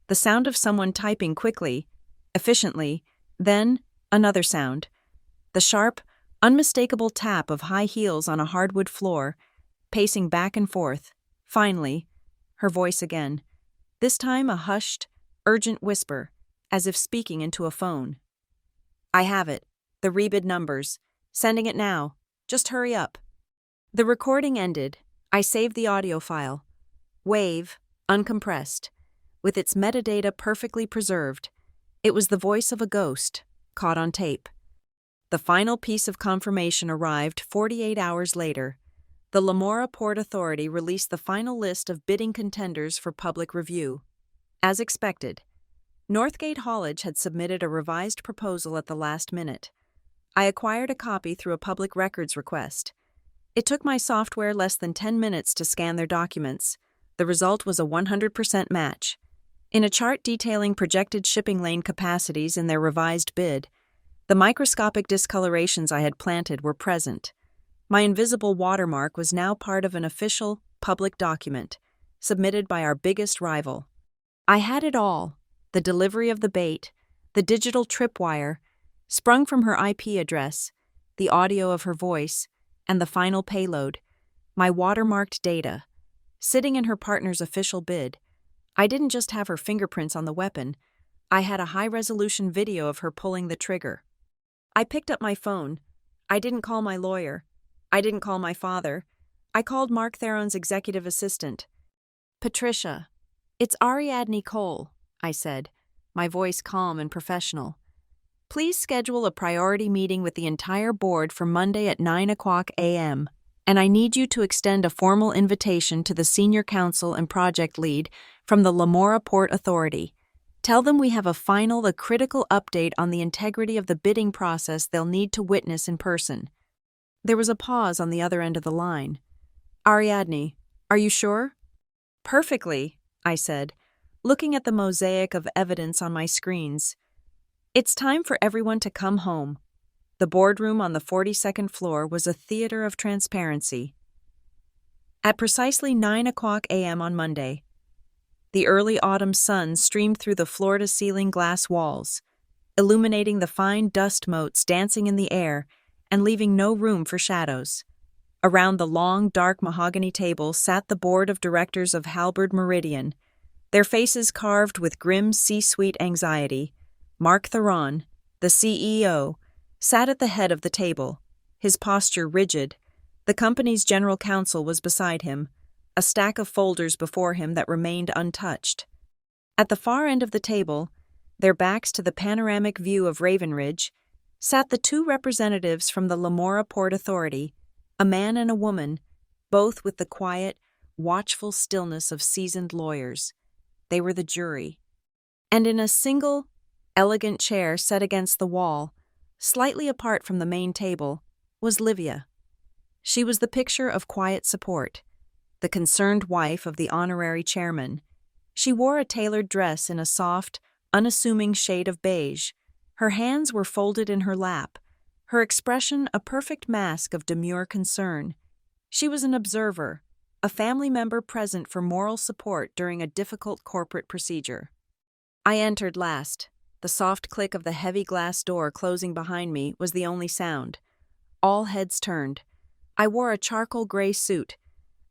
the sound of someone typing quickly, efficiently, then another sound, the sharp, unmistakable tap of high heels on a hardwood floor, pacing back and forth. Finally, her voice again, this time a hushed, urgent whisper, as if speaking into a phone. "I have it. The rebid numbers. Sending it now. Just hurry up." The recording ended. I saved the audio file. Wave, uncompressed, with its metadata perfectly preserved. It was the voice of a ghost, caught on tape. The final piece of confirmation arrived 48 hours later. The Lamora Port Authority released the final list of bidding contenders for public review. As expected, Northgate Haulage had submitted a revised proposal at the last minute. I acquired a copy through a public records request. It took my software less than 10 minutes to scan their documents. The result was a 100% match. In a chart detailing projected shipping lane capacities in their revised bid, the microscopic discolorations I had planted were present. My invisible watermark was now part of an official, public document, submitted by our biggest rival. I had it all, the delivery of the bait, the digital tripwire, sprung from her IP address, the audio of her voice, and the final payload, my watermarked data. Sitting in her partner's official bid, I didn't just have her fingerprints on the weapon, I had a high-resolution video of her pulling the trigger. I picked up my phone. I didn't call my lawyer. I didn't call my father. I called Mark Theron's executive assistant. "Patricia, it's Ariadne Cole," I said, my voice calm and professional. "Please schedule a priority meeting with the entire board for Monday at 9 a.m., and I need you to extend a formal invitation to the senior counsel and project lead from the Lamora Port Authority. Tell them we have a critical update on the integrity of the bidding process they'll need to witness in person." There was a pause on the other end of the line. "Ariadne, are you sure?" "Perfectly," I said, looking at the mosaic of evidence on my screens. "It's time for everyone to come home." The boardroom on the 42nd floor was a theater of transparency. At precisely 9 a.m. on Monday, the early autumn sun streamed through the floor-to-ceiling glass walls, illuminating the fine dust motes dancing in the air and leaving no room for shadows. Around the long, dark mahogany table sat the board of directors of Halberd Meridian, their faces carved with grim C-suite anxiety. Mark Theron, the CEO, sat at the head of the table, his posture rigid. The company's general counsel was beside him, a stack of folders before him that remained untouched. At the far end of the table, their backs to the panoramic view of Raven Ridge, sat the two representatives from the Lamora Port Authority, a man and a woman, both with the quiet, watchful stillness of seasoned lawyers. They were the jury. And in a single, elegant chair set against the wall, slightly apart from the main table, was Livia. She was the picture of quiet support, the concerned wife of the honorary chairman. She wore a tailored dress in a soft, unassuming shade of beige. Her hands were folded in her lap, her expression a perfect mask of demure concern. She was an observer, a family member present for moral support during a difficult corporate procedure. I entered last. The soft click of the heavy glass door closing behind me was the only sound. All heads turned. I wore a charcoal gray suit,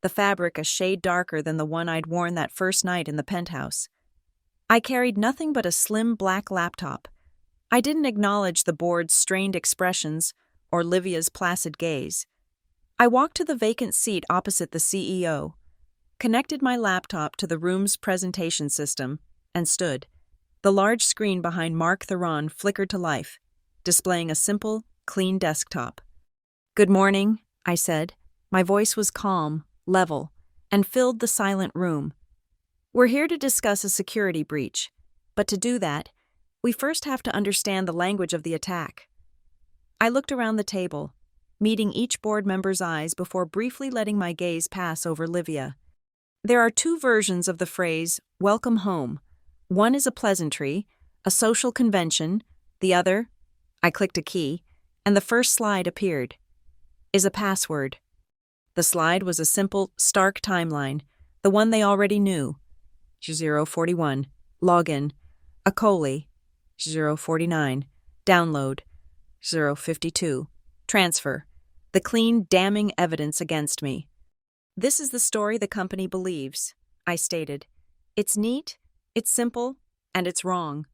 the fabric a shade darker than the one I'd worn that first night in the penthouse. I carried nothing but a slim black laptop. I didn't acknowledge the board's strained expressions or Livia's placid gaze. I walked to the vacant seat opposite the CEO, connected my laptop to the room's presentation system, and stood. The large screen behind Mark Theron flickered to life, displaying a simple, clean desktop. "Good morning," I said. My voice was calm, level, and filled the silent room. "We're here to discuss a security breach, but to do that, we first have to understand the language of the attack." I looked around the table, meeting each board member's eyes before briefly letting my gaze pass over Livia. There are two versions of the phrase, "welcome home." One is a pleasantry, a social convention. The other, I clicked a key, and the first slide appeared, is a password. The slide was a simple, stark timeline, the one they already knew. 041, login, Acoli, 049, download, 052, transfer, the clean, damning evidence against me. "This is the story the company believes," I stated. "It's neat, it's simple, and it's wrong."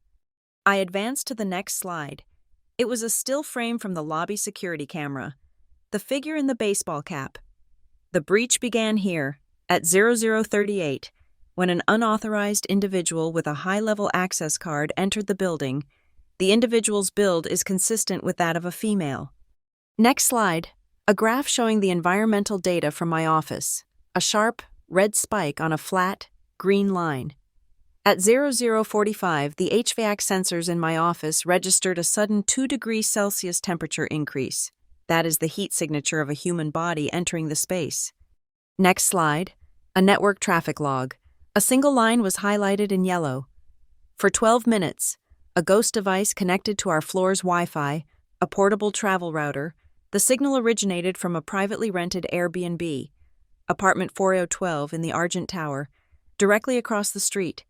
I advanced to the next slide. It was a still frame from the lobby security camera, the figure in the baseball cap. The breach began here, at 0038, when an unauthorized individual with a high-level access card entered the building. The individual's build is consistent with that of a female. Next slide, a graph showing the environmental data from my office, a sharp, red spike on a flat, green line. At 0045, the HVAC sensors in my office registered a sudden 2 degrees Celsius temperature increase. That is the heat signature of a human body entering the space. Next slide, a network traffic log. A single line was highlighted in yellow. For 12 minutes, a ghost device connected to our floor's Wi-Fi, a portable travel router, the signal originated from a privately rented Airbnb, apartment 4012 in the Argent Tower, directly across the street.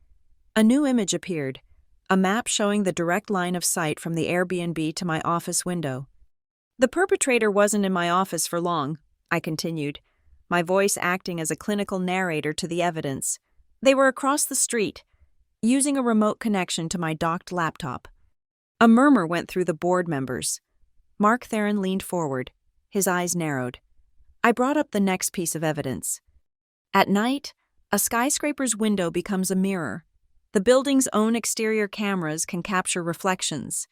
A new image appeared, a map showing the direct line of sight from the Airbnb to my office window. "The perpetrator wasn't in my office for long," I continued, my voice acting as a clinical narrator to the evidence. "They were across the street, using a remote connection to my docked laptop." A murmur went through the board members. Mark Theron leaned forward, his eyes narrowed. I brought up the next piece of evidence. At night, a skyscraper's window becomes a mirror. The building's own exterior cameras can capture reflections.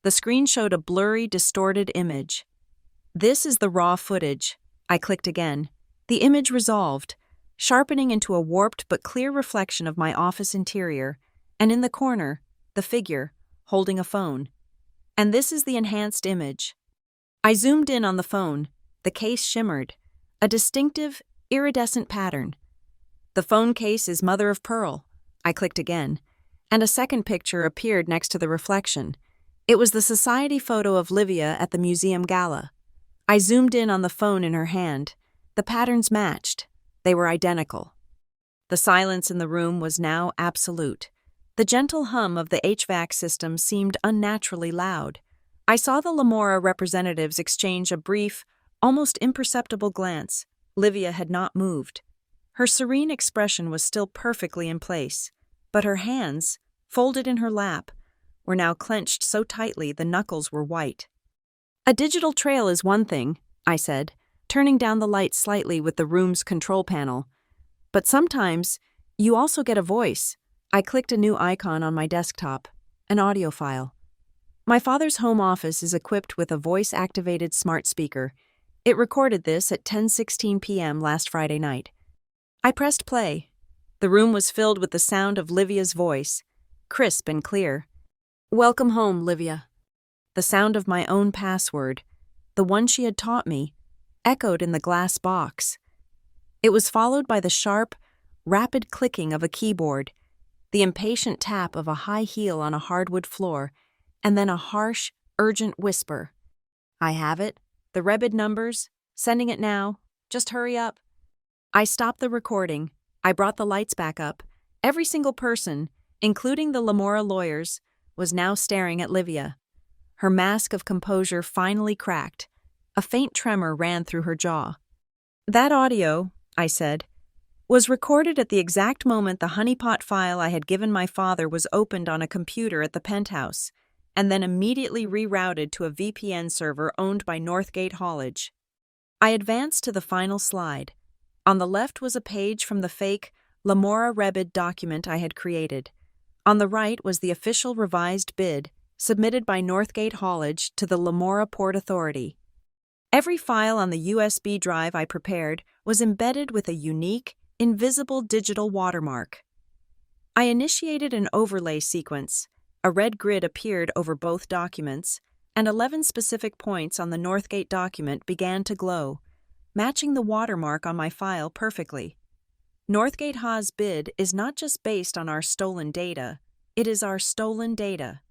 The screen showed a blurry, distorted image. "This is the raw footage." I clicked again. The image resolved, sharpening into a warped but clear reflection of my office interior, and in the corner, the figure, holding a phone. "And this is the enhanced image." I zoomed in on the phone. The case shimmered, a distinctive, iridescent pattern. "The phone case is mother of pearl." I clicked again, and a second picture appeared next to the reflection. It was the society photo of Livia at the museum gala. I zoomed in on the phone in her hand. The patterns matched. They were identical. The silence in the room was now absolute. The gentle hum of the HVAC system seemed unnaturally loud. I saw the Lamora representatives exchange a brief, almost imperceptible glance. Livia had not moved. Her serene expression was still perfectly in place, but her hands, folded in her lap, were now clenched so tightly the knuckles were white. "A digital trail is one thing," I said, turning down the light slightly with the room's control panel. "But sometimes, you also get a voice." I clicked a new icon on my desktop, an audio file. My father's home office is equipped with a voice-activated smart speaker. It recorded this at 10:16 p.m. last Friday night. I pressed play. The room was filled with the sound of Livia's voice, crisp and clear. "Welcome home, Livia." The sound of my own password, the one she had taught me, echoed in the glass box. It was followed by the sharp, rapid clicking of a keyboard, the impatient tap of a high heel on a hardwood floor, and then a harsh, urgent whisper. "I have it. The Rebid numbers. Sending it now. Just hurry up." I stopped the recording. I brought the lights back up. Every single person, including the Lamora lawyers, was now staring at Livia. Her mask of composure finally cracked. A faint tremor ran through her jaw. "That audio," I said, "was recorded at the exact moment the honeypot file I had given my father was opened on a computer at the penthouse, and then immediately rerouted to a VPN server owned by Northgate Haulage." I advanced to the final slide. On the left was a page from the fake Lamora Rebid document I had created. On the right was the official revised bid submitted by Northgate Haulage to the Lamora Port Authority. Every file on the USB drive I prepared was embedded with a unique, invisible digital watermark. I initiated an overlay sequence. A red grid appeared over both documents, and 11 specific points on the Northgate document began to glow, matching the watermark on my file perfectly. Northgate Ha's bid is not just based on our stolen data, it is our stolen data.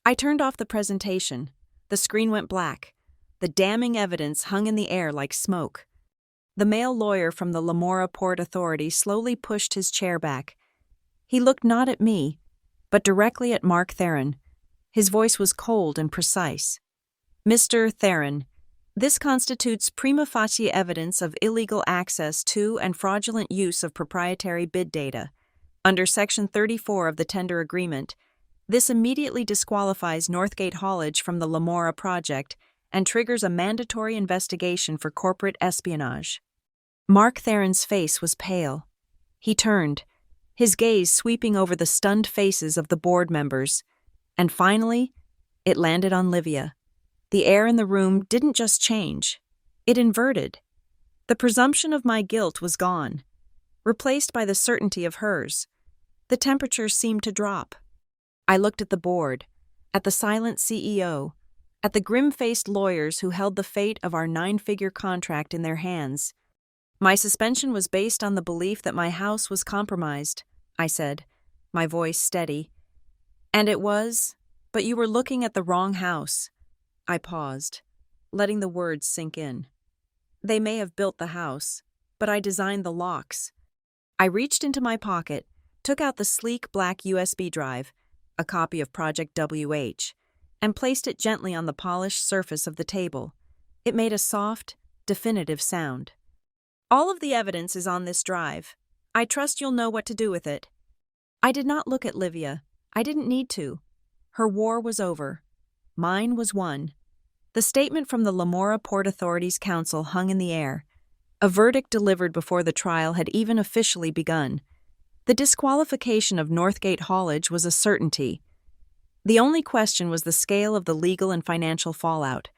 I turned off the presentation. The screen went black. The damning evidence hung in the air like smoke. The male lawyer from the Lamora Port Authority slowly pushed his chair back. He looked not at me, but directly at Mark Theron. His voice was cold and precise. "Mr. Theron, this constitutes prima facie evidence of illegal access to and fraudulent use of proprietary bid data. Under Section 34 of the Tender Agreement, this immediately disqualifies Northgate Haulage from the Lamora project and triggers a mandatory investigation for corporate espionage." Mark Theron's face was pale. He turned, his gaze sweeping over the stunned faces of the board members, and finally, it landed on Livia. The air in the room didn't just change, it inverted. The presumption of my guilt was gone, replaced by the certainty of hers. The temperature seemed to drop. I looked at the board, at the silent CEO, at the grim-faced lawyers who held the fate of our 9-figure contract in their hands. "My suspension was based on the belief that my house was compromised," I said, my voice steady. "And it was, but you were looking at the wrong house." I paused, letting the words sink in. "They may have built the house, but I designed the locks." I reached into my pocket, took out the sleek black USB drive, a copy of Project WH, and placed it gently on the polished surface of the table. It made a soft, definitive sound. "All of the evidence is on this drive. I trust you'll know what to do with it." I did not look at Livia. I didn't need to. Her war was over. Mine was won. The statement from the Lamora Port Authority's counsel hung in the air. A verdict delivered before the trial had even officially begun. The disqualification of Northgate Haulage was a certainty. The only question was the scale of the legal and financial fallout.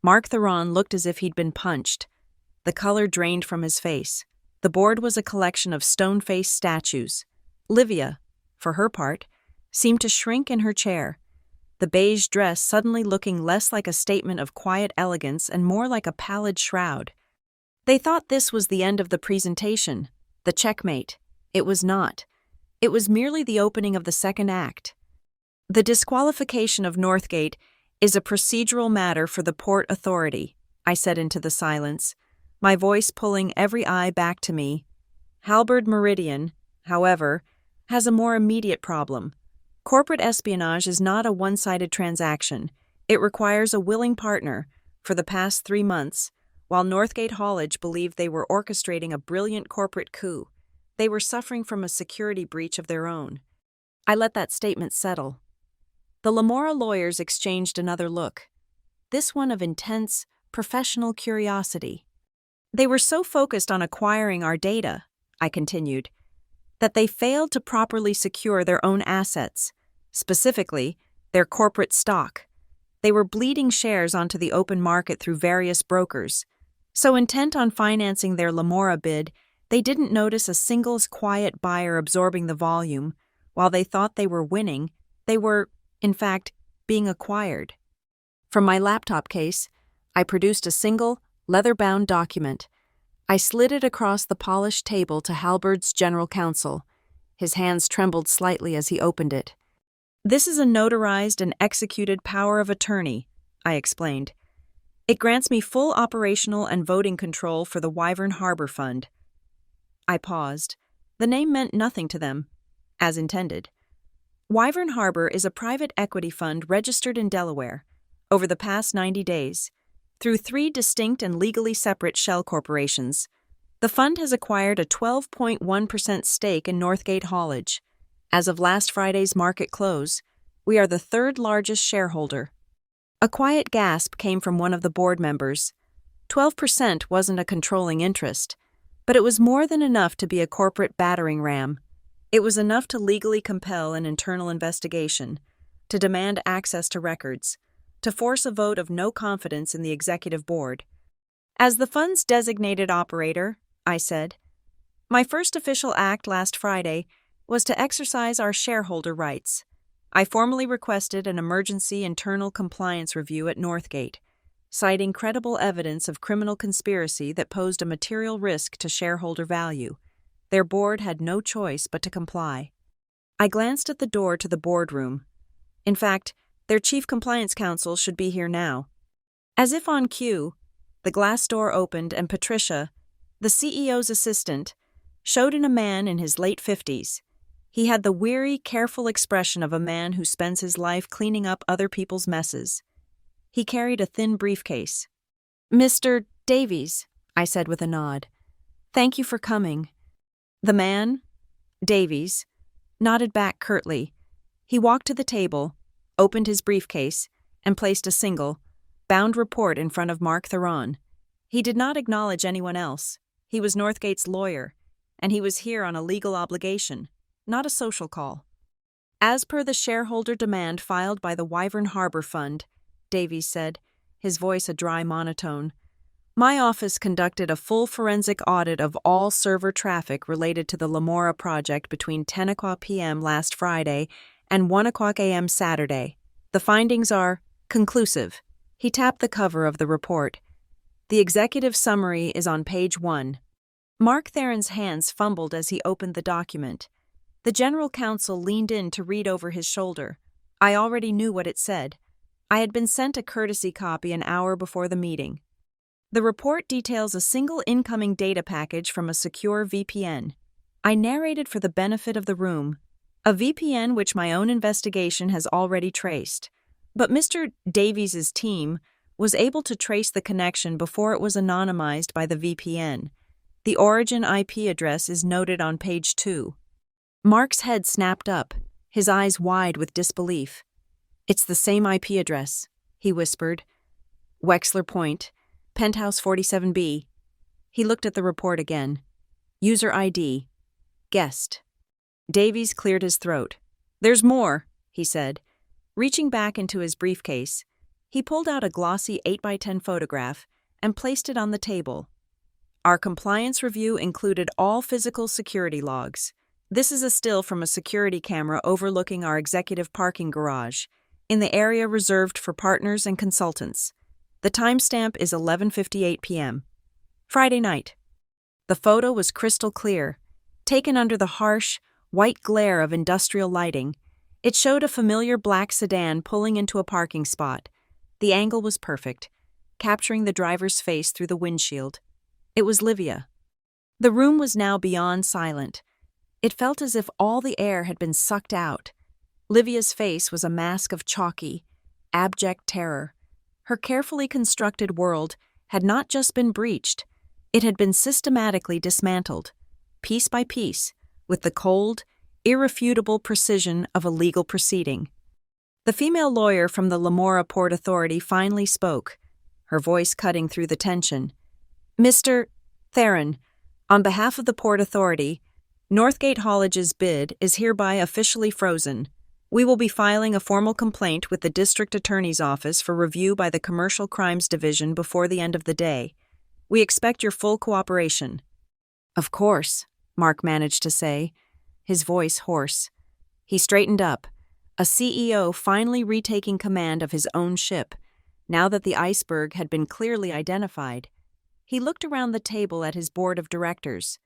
Mark Theron looked as if he'd been punched. The color drained from his face. The board was a collection of stone-faced statues. Livia, for her part, seemed to shrink in her chair, the beige dress suddenly looking less like a statement of quiet elegance and more like a pallid shroud. They thought this was the end of the presentation, the checkmate. It was not. It was merely the opening of the second act. "The disqualification of Northgate is a procedural matter for the Port Authority," I said into the silence, my voice pulling every eye back to me. "Halberd Meridian, however, has a more immediate problem. Corporate espionage is not a one-sided transaction. It requires a willing partner. For the past 3 months, while Northgate Haulage believed they were orchestrating a brilliant corporate coup, they were suffering from a security breach of their own." I let that statement settle. The Lamora lawyers exchanged another look, this one of intense, professional curiosity. "They were so focused on acquiring our data," I continued, "that they failed to properly secure their own assets, specifically, their corporate stock. They were bleeding shares onto the open market through various brokers. So intent on financing their Lamora bid, they didn't notice a single quiet buyer absorbing the volume. While they thought they were winning, they were, in fact, being acquired." From my laptop case, I produced a single, leather-bound document. I slid it across the polished table to Halberd's general counsel. His hands trembled slightly as he opened it. "This is a notarized and executed power of attorney," I explained. "It grants me full operational and voting control for the Wyvern Harbor Fund." I paused. The name meant nothing to them, as intended. Wyvern Harbor is a private equity fund registered in Delaware. Over the past 90 days, through 3 distinct and legally separate shell corporations, the fund has acquired a 12.1% stake in Northgate Haulage. As of last Friday's market close, we are the 3rd largest shareholder. A quiet gasp came from one of the board members. 12% wasn't a controlling interest, but it was more than enough to be a corporate battering ram. It was enough to legally compel an internal investigation, to demand access to records, to force a vote of no confidence in the executive board. As the fund's designated operator, I said, my first official act last Friday was to exercise our shareholder rights. I formally requested an emergency internal compliance review at Northgate, citing credible evidence of criminal conspiracy that posed a material risk to shareholder value. Their board had no choice but to comply. I glanced at the door to the boardroom. In fact, their chief compliance counsel should be here now. As if on cue, the glass door opened and Patricia, the CEO's assistant, showed in a man in his late 50s. He had the weary, careful expression of a man who spends his life cleaning up other people's messes. He carried a thin briefcase. "Mr. Davies," I said with a nod. "Thank you for coming." The man, Davies, nodded back curtly. He walked to the table, opened his briefcase, and placed a single, bound report in front of Mark Theron. He did not acknowledge anyone else. He was Northgate's lawyer, and he was here on a legal obligation, not a social call. As per the shareholder demand filed by the Wyvern Harbor Fund, Davies said, his voice a dry monotone, my office conducted a full forensic audit of all server traffic related to the Lamora project between 10 o'clock p.m. last Friday and 1 o'clock a.m. Saturday. The findings are conclusive. He tapped the cover of the report. The executive summary is on page 1. Mark Theron's hands fumbled as he opened the document. The general counsel leaned in to read over his shoulder. I already knew what it said. I had been sent a courtesy copy an hour before the meeting. The report details a single incoming data package from a secure VPN. I narrated for the benefit of the room, a VPN which my own investigation has already traced. But Mr. Davies's team was able to trace the connection before it was anonymized by the VPN. The origin IP address is noted on page 2. Mark's head snapped up, his eyes wide with disbelief. It's the same IP address, he whispered. Wexler Point, Penthouse 47B. He looked at the report again. User ID. Guest. Davies cleared his throat. There's more, he said. Reaching back into his briefcase, he pulled out a glossy 8x10 photograph and placed it on the table. Our compliance review included all physical security logs. This is a still from a security camera overlooking our executive parking garage, in the area reserved for partners and consultants. The timestamp is 11:58 p.m. Friday night. The photo was crystal clear, taken under the harsh, white glare of industrial lighting. It showed a familiar black sedan pulling into a parking spot. The angle was perfect, capturing the driver's face through the windshield. It was Livia. The room was now beyond silent. It felt as if all the air had been sucked out. Livia's face was a mask of chalky, abject terror. Her carefully constructed world had not just been breached, it had been systematically dismantled, piece by piece, with the cold, irrefutable precision of a legal proceeding. The female lawyer from the Lamora Port Authority finally spoke, her voice cutting through the tension. Mr. Theron, on behalf of the Port Authority, Northgate Haulage's bid is hereby officially frozen. We will be filing a formal complaint with the District Attorney's Office for review by the Commercial Crimes Division before the end of the day. We expect your full cooperation. Of course, Mark managed to say, his voice hoarse. He straightened up, a CEO finally retaking command of his own ship, now that the iceberg had been clearly identified. He looked around the table at his board of directors.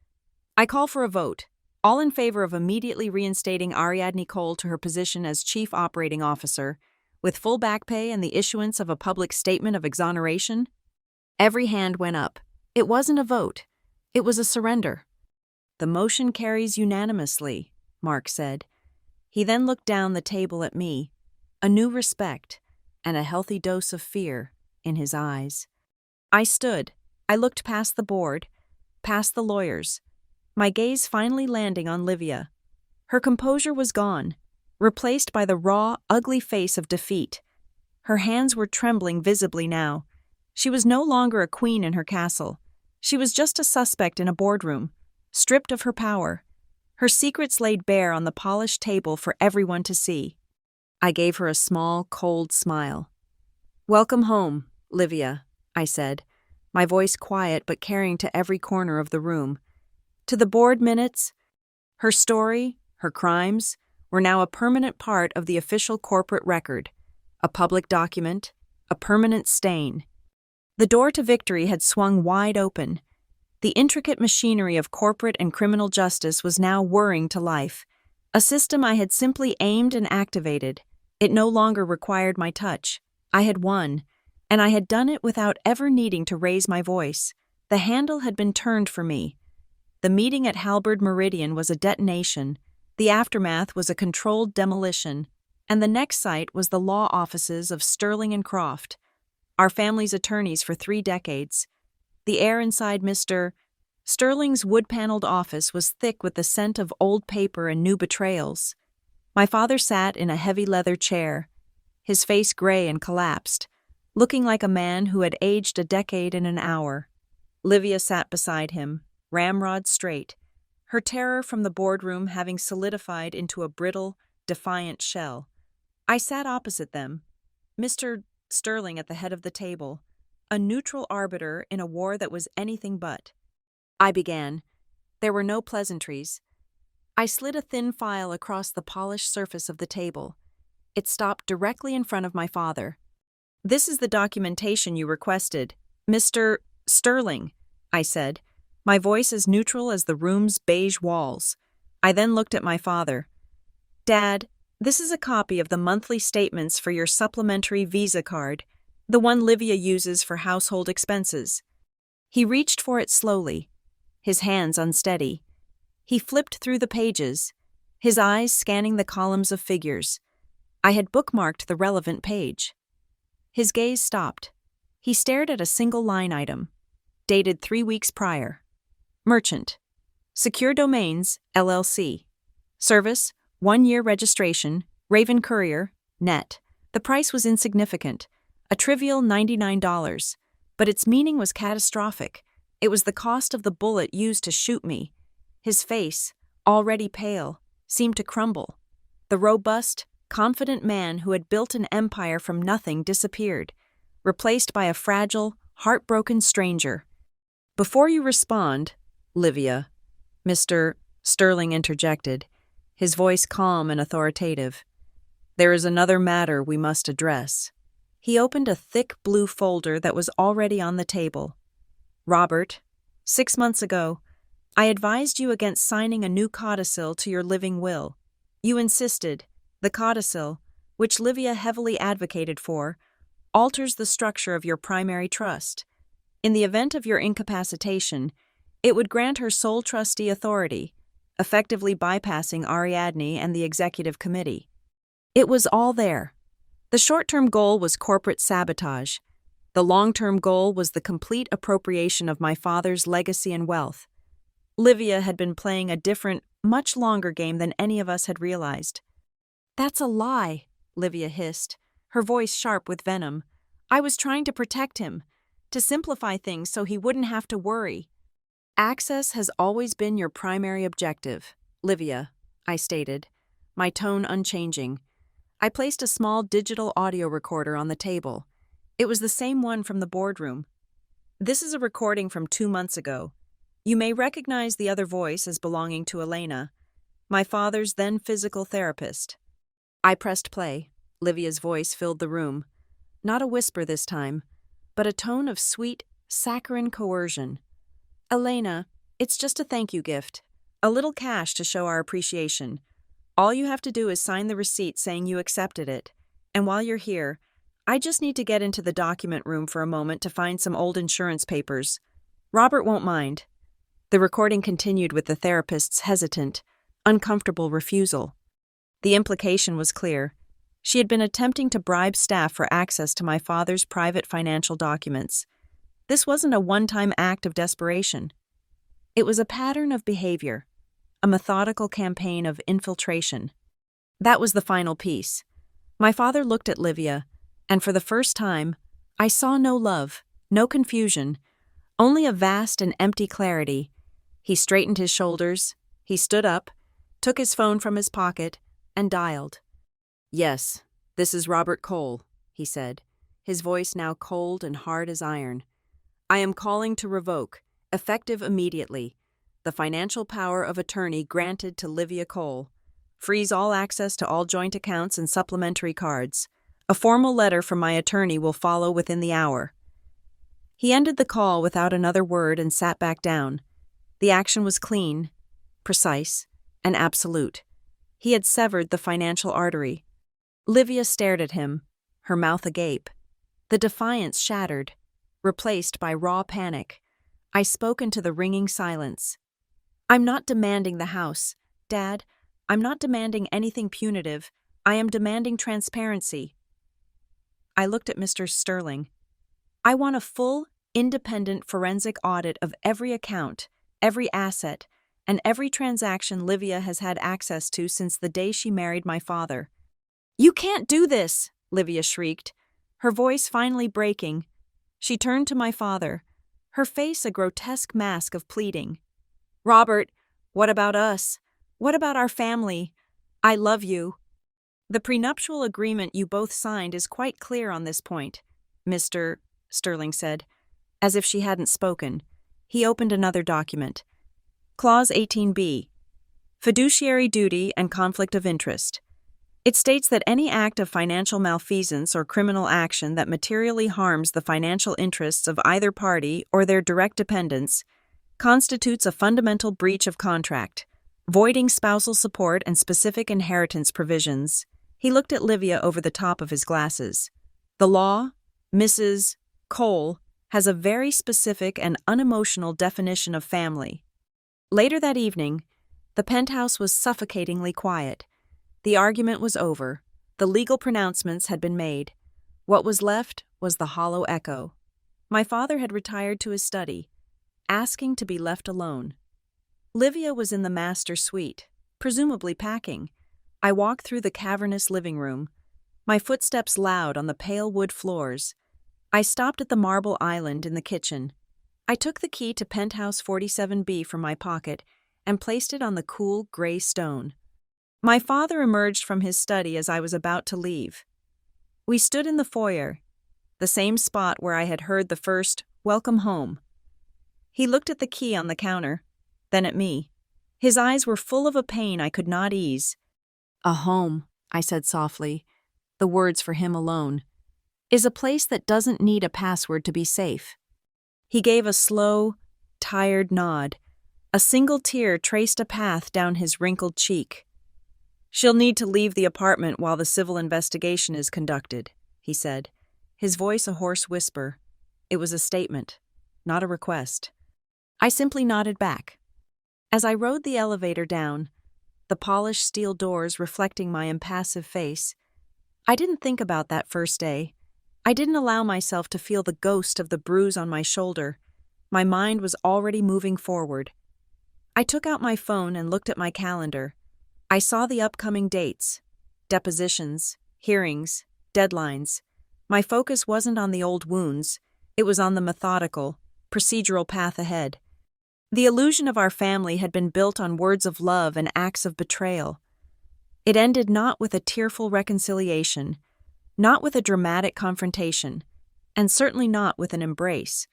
I call for a vote. All in favor of immediately reinstating Ariadne Cole to her position as Chief Operating Officer, with full back pay and the issuance of a public statement of exoneration? Every hand went up. It wasn't a vote. It was a surrender. The motion carries unanimously, Mark said. He then looked down the table at me, a new respect and a healthy dose of fear in his eyes. I stood. I looked past the board, past the lawyers, my gaze finally landing on Livia. Her composure was gone, replaced by the raw, ugly face of defeat. Her hands were trembling visibly now. She was no longer a queen in her castle. She was just a suspect in a boardroom, stripped of her power. Her secrets laid bare on the polished table for everyone to see. I gave her a small, cold smile. "Welcome home, Livia," I said, my voice quiet but carrying to every corner of the room. To the board minutes, her story, her crimes, were now a permanent part of the official corporate record, a public document, a permanent stain. The door to victory had swung wide open. The intricate machinery of corporate and criminal justice was now whirring to life, a system I had simply aimed and activated. It no longer required my touch. I had won, and I had done it without ever needing to raise my voice. The handle had been turned for me. The meeting at Halberd Meridian was a detonation, the aftermath was a controlled demolition, and the next site was the law offices of Sterling and Croft, our family's attorneys for 3 decades. The air inside Mr. Sterling's wood-paneled office was thick with the scent of old paper and new betrayals. My father sat in a heavy leather chair, his face gray and collapsed, looking like a man who had aged a decade in an hour. Livia sat beside him, ramrod straight, her terror from the boardroom having solidified into a brittle, defiant shell. I sat opposite them, Mr. Sterling at the head of the table, a neutral arbiter in a war that was anything but. I began. There were no pleasantries. I slid a thin file across the polished surface of the table. It stopped directly in front of my father. "This is the documentation you requested, Mr. Sterling," I said, my voice as neutral as the room's beige walls. I then looked at my father. "Dad, this is a copy of the monthly statements for your supplementary Visa card, the one Livia uses for household expenses." He reached for it slowly, his hands unsteady. He flipped through the pages, his eyes scanning the columns of figures. I had bookmarked the relevant page. His gaze stopped. He stared at a single line item, dated 3 weeks prior. Merchant. Secure Domains, LLC. Service, 1-year registration, Raven Courier, net. The price was insignificant, a trivial $99, but its meaning was catastrophic. It was the cost of the bullet used to shoot me. His face, already pale, seemed to crumble. The robust, confident man who had built an empire from nothing disappeared, replaced by a fragile, heartbroken stranger. "Before you respond, Livia," Mr. Sterling interjected, his voice calm and authoritative, "there is another matter we must address." He opened a thick blue folder that was already on the table. "Robert, 6 months ago, I advised you against signing a new codicil to your living will. You insisted. The codicil, which Livia heavily advocated for, alters the structure of your primary trust. In the event of your incapacitation, it would grant her sole trustee authority, effectively bypassing Ariadne and the executive committee. It was all there. The short-term goal was corporate sabotage. The long-term goal was the complete appropriation of my father's legacy and wealth. Livia had been playing a different, much longer game than any of us had realized. "That's a lie," Livia hissed, her voice sharp with venom. "I was trying to protect him, to simplify things so he wouldn't have to worry." "Access has always been your primary objective, Livia," I stated, my tone unchanging. I placed a small digital audio recorder on the table. It was the same one from the boardroom. "This is a recording from 2 months ago. You may recognize the other voice as belonging to Elena, my father's then physical therapist." I pressed play. Livia's voice filled the room. Not a whisper this time, but a tone of sweet, saccharine coercion. "Elena, it's just a thank you gift. A little cash to show our appreciation. All you have to do is sign the receipt saying you accepted it. And while you're here, I just need to get into the document room for a moment to find some old insurance papers. Robert won't mind." The recording continued with the therapist's hesitant, uncomfortable refusal. The implication was clear. She had been attempting to bribe staff for access to my father's private financial documents. This wasn't a one-time act of desperation. It was a pattern of behavior, a methodical campaign of infiltration. That was the final piece. My father looked at Livia, and for the first time, I saw no love, no confusion, only a vast and empty clarity. He straightened his shoulders, he stood up, took his phone from his pocket, and dialed. "Yes, this is Robert Cole," he said, his voice now cold and hard as iron. "I am calling to revoke, effective immediately, the financial power of attorney granted to Livia Cole. Freeze all access to all joint accounts and supplementary cards. A formal letter from my attorney will follow within the hour." He ended the call without another word and sat back down. The action was clean, precise, and absolute. He had severed the financial artery. Livia stared at him, her mouth agape. The defiance shattered, replaced by raw panic. I spoke into the ringing silence. "I'm not demanding the house, Dad. I'm not demanding anything punitive. I am demanding transparency." I looked at Mr. Sterling. "I want a full, independent forensic audit of every account, every asset, and every transaction Livia has had access to since the day she married my father." "You can't do this!" Livia shrieked, her voice finally breaking. She turned to my father, her face a grotesque mask of pleading. "Robert, what about us? What about our family? I love you." "The prenuptial agreement you both signed is quite clear on this point," Mr. Sterling said, as if she hadn't spoken. He opened another document. Clause 18b. Fiduciary duty and conflict of interest. It states that any act of financial malfeasance or criminal action that materially harms the financial interests of either party or their direct dependents constitutes a fundamental breach of contract, voiding spousal support and specific inheritance provisions. He looked at Livia over the top of his glasses. "The law, Mrs. Cole, has a very specific and unemotional definition of family." Later that evening, the penthouse was suffocatingly quiet. The argument was over. The legal pronouncements had been made. What was left was the hollow echo. My father had retired to his study, asking to be left alone. Livia was in the master suite, presumably packing. I walked through the cavernous living room, my footsteps loud on the pale wood floors. I stopped at the marble island in the kitchen. I took the key to penthouse 47B from my pocket and placed it on the cool, gray stone. My father emerged from his study as I was about to leave. We stood in the foyer, the same spot where I had heard the first "Welcome home." He looked at the key on the counter, then at me. His eyes were full of a pain I could not ease. "A home," I said softly, the words for him alone, "is a place that doesn't need a password to be safe." He gave a slow, tired nod. A single tear traced a path down his wrinkled cheek. "She'll need to leave the apartment while the civil investigation is conducted," he said, his voice a hoarse whisper. It was a statement, not a request. I simply nodded back. As I rode the elevator down, the polished steel doors reflecting my impassive face, I didn't think about that first day. I didn't allow myself to feel the ghost of the bruise on my shoulder. My mind was already moving forward. I took out my phone and looked at my calendar. I saw the upcoming dates, depositions, hearings, deadlines. My focus wasn't on the old wounds, it was on the methodical, procedural path ahead. The illusion of our family had been built on words of love and acts of betrayal. It ended not with a tearful reconciliation, not with a dramatic confrontation, and certainly not with an embrace.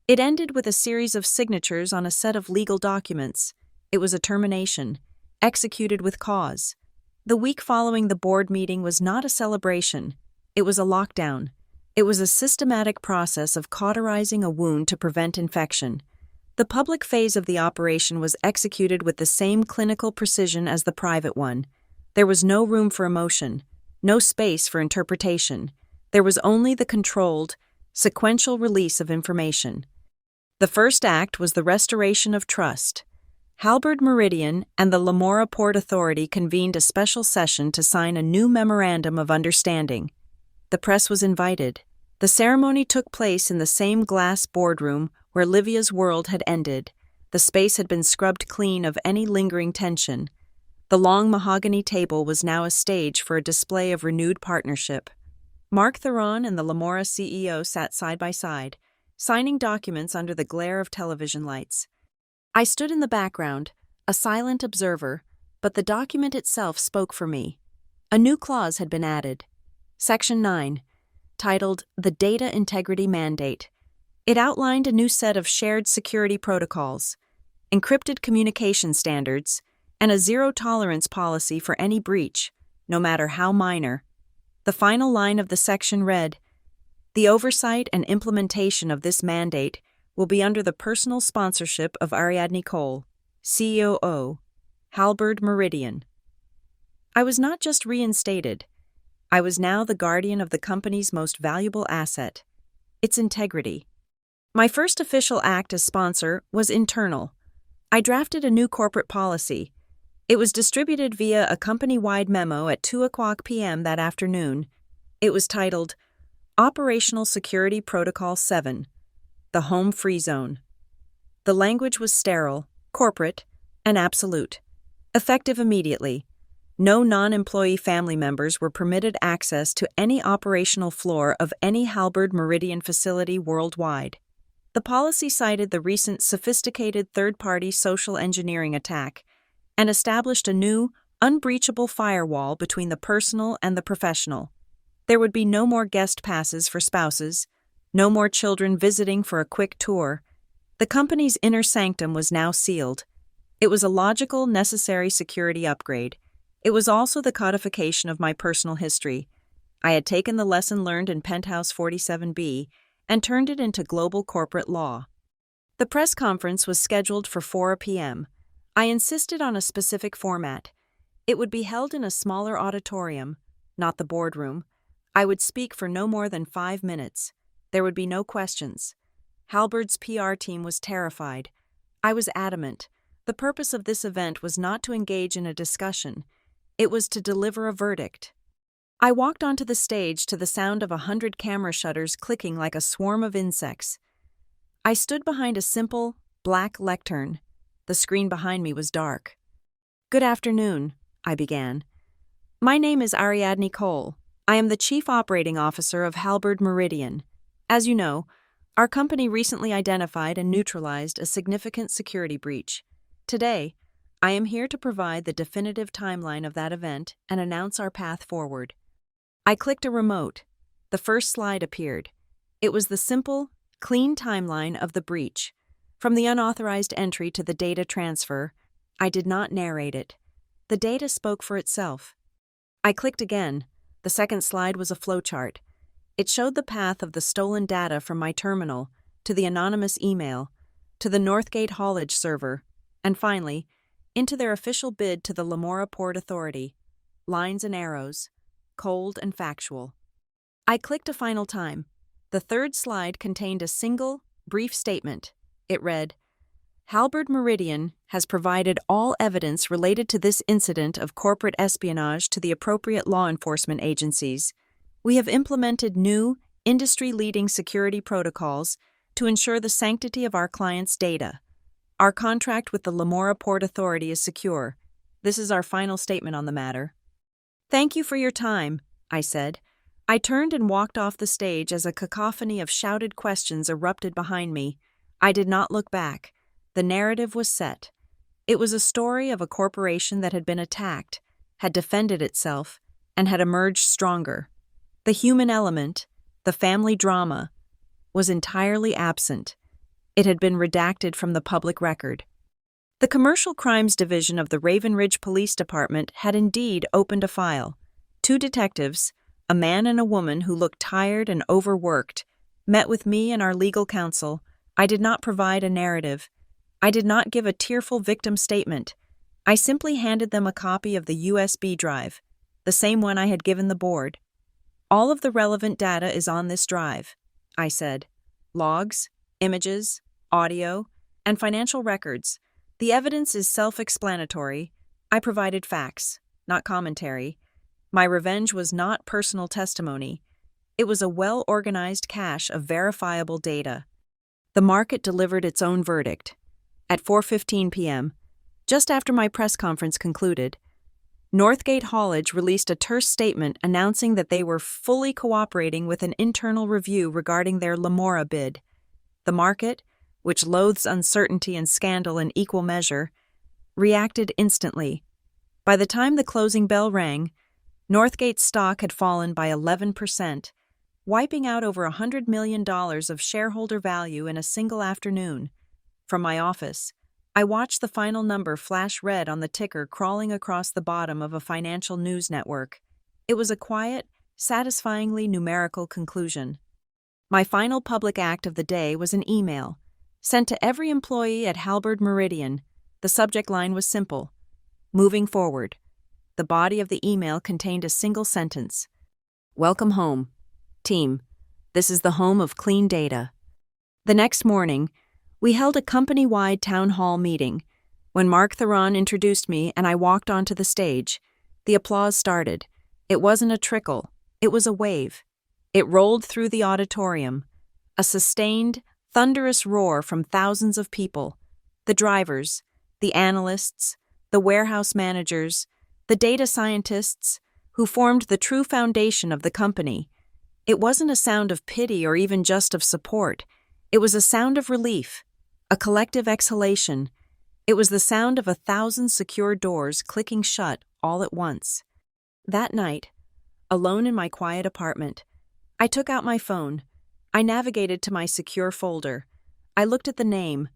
It ended with a series of signatures on a set of legal documents. It was a termination, executed with cause. The week following the board meeting was not a celebration. It was a lockdown. It was a systematic process of cauterizing a wound to prevent infection. The public phase of the operation was executed with the same clinical precision as the private one. There was no room for emotion, no space for interpretation. There was only the controlled, sequential release of information. The first act was the restoration of trust. Halberd Meridian and the Lamora Port Authority convened a special session to sign a new memorandum of understanding. The press was invited. The ceremony took place in the same glass boardroom where Livia's world had ended. The space had been scrubbed clean of any lingering tension. The long mahogany table was now a stage for a display of renewed partnership. Mark Theron and the Lamora CEO sat side by side, signing documents under the glare of television lights. I stood in the background, a silent observer, but the document itself spoke for me. A new clause had been added. Section 9, titled The Data Integrity Mandate. It outlined a new set of shared security protocols, encrypted communication standards, and a zero-tolerance policy for any breach, no matter how minor. The final line of the section read, "The oversight and implementation of this mandate will be under the personal sponsorship of Ariadne Cole, COO, Halberd Meridian." I was not just reinstated. I was now the guardian of the company's most valuable asset, its integrity. My first official act as sponsor was internal. I drafted a new corporate policy. It was distributed via a company-wide memo at 2:00 p.m. that afternoon. It was titled, Operational Security Protocol 7, the Home Free Zone. The language was sterile, corporate, and absolute. Effective immediately. No non-employee family members were permitted access to any operational floor of any Halberd Meridian facility worldwide. The policy cited the recent sophisticated third-party social engineering attack and established a new, unbreachable firewall between the personal and the professional. There would be no more guest passes for spouses, no more children visiting for a quick tour. The company's inner sanctum was now sealed. It was a logical, necessary security upgrade. It was also the codification of my personal history. I had taken the lesson learned in Penthouse 47B and turned it into global corporate law. The press conference was scheduled for 4 p.m. I insisted on a specific format. It would be held in a smaller auditorium, not the boardroom. I would speak for no more than 5 minutes. There would be no questions. Halberd's PR team was terrified. I was adamant. The purpose of this event was not to engage in a discussion. It was to deliver a verdict. I walked onto the stage to the sound of 100 camera shutters clicking like a swarm of insects. I stood behind a simple, black lectern. The screen behind me was dark. "Good afternoon," I began. "My name is Ariadne Cole. I am the Chief Operating Officer of Halberd Meridian. As you know, our company recently identified and neutralized a significant security breach. Today, I am here to provide the definitive timeline of that event and announce our path forward." I clicked a remote. The first slide appeared. It was the simple, clean timeline of the breach. From the unauthorized entry to the data transfer, I did not narrate it. The data spoke for itself. I clicked again. The second slide was a flowchart. It showed the path of the stolen data from my terminal, to the anonymous email, to the Northgate haulage server, and finally, into their official bid to the Lamora Port Authority. Lines and arrows, cold and factual. I clicked a final time. The third slide contained a single, brief statement. It read, "Halberd Meridian has provided all evidence related to this incident of corporate espionage to the appropriate law enforcement agencies. We have implemented new, industry-leading security protocols to ensure the sanctity of our clients' data. Our contract with the Lamora Port Authority is secure. This is our final statement on the matter." "Thank you for your time," I said. I turned and walked off the stage as a cacophony of shouted questions erupted behind me. I did not look back. The narrative was set. It was a story of a corporation that had been attacked, had defended itself, and had emerged stronger. The human element, the family drama, was entirely absent. It had been redacted from the public record. The Commercial Crimes Division of the Raven Ridge Police Department had indeed opened a file. 2 detectives, a man and a woman who looked tired and overworked, met with me and our legal counsel. I did not provide a narrative. I did not give a tearful victim statement. I simply handed them a copy of the USB drive, the same one I had given the board. "All of the relevant data is on this drive," I said. "Logs, images, audio, and financial records. The evidence is self-explanatory. I provided facts, not commentary. My revenge was not personal testimony. It was a well-organized cache of verifiable data. The market delivered its own verdict. At 4:15 p.m., just after my press conference concluded, Northgate Haulage released a terse statement announcing that they were fully cooperating with an internal review regarding their Lamora bid. The market, which loathes uncertainty and scandal in equal measure, reacted instantly. By the time the closing bell rang, Northgate's stock had fallen by 11%, wiping out over $100 million of shareholder value in a single afternoon. From my office, I watched the final number flash red on the ticker crawling across the bottom of a financial news network. It was a quiet, satisfyingly numerical conclusion. My final public act of the day was an email, sent to every employee at Halberd Meridian. The subject line was simple: moving forward. The body of the email contained a single sentence: "Welcome home, team. This is the home of clean data." The next morning, we held a company-wide town hall meeting. When Mark Theron introduced me and I walked onto the stage, the applause started. It wasn't a trickle, it was a wave. It rolled through the auditorium, a sustained, thunderous roar from thousands of people: the drivers, the analysts, the warehouse managers, the data scientists, who formed the true foundation of the company. It wasn't a sound of pity or even just of support. It was a sound of relief, a collective exhalation. It was the sound of 1,000 secure doors clicking shut all at once. That night, alone in my quiet apartment, I took out my phone. I navigated to my secure folder. I looked at the name,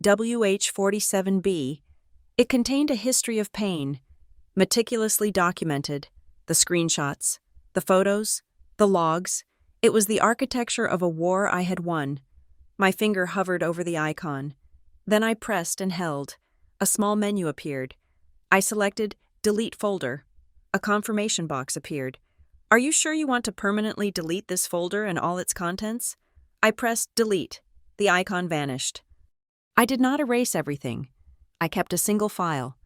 WH47B. It contained a history of pain, meticulously documented: the screenshots, the photos, the logs. It was the architecture of a war I had won. My finger hovered over the icon. Then I pressed and held. A small menu appeared. I selected Delete Folder. A confirmation box appeared. "Are you sure you want to permanently delete this folder and all its contents?" I pressed Delete. The icon vanished. I did not erase everything. I kept a single file,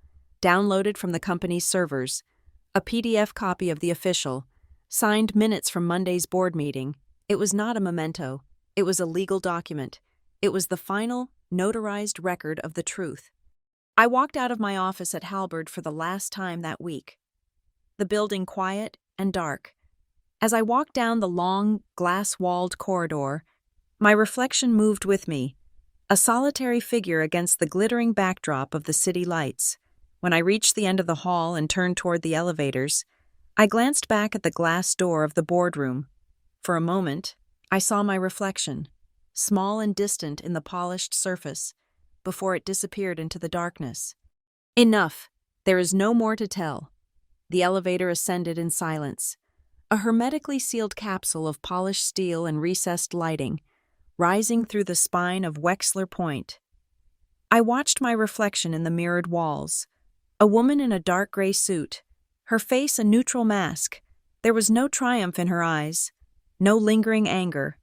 downloaded from the company's servers, a PDF copy of the official, signed minutes from Monday's board meeting. It was not a memento. It was a legal document. It was the final, notarized record of the truth. I walked out of my office at Halberd for the last time that week. The building quiet and dark. As I walked down the long, glass-walled corridor, my reflection moved with me, a solitary figure against the glittering backdrop of the city lights. When I reached the end of the hall and turned toward the elevators, I glanced back at the glass door of the boardroom. For a moment, I saw my reflection, small and distant in the polished surface, before it disappeared into the darkness. Enough. There is no more to tell. The elevator ascended in silence, a hermetically sealed capsule of polished steel and recessed lighting, rising through the spine of Wexler Point. I watched my reflection in the mirrored walls, a woman in a dark gray suit, her face a neutral mask. There was no triumph in her eyes, no lingering anger.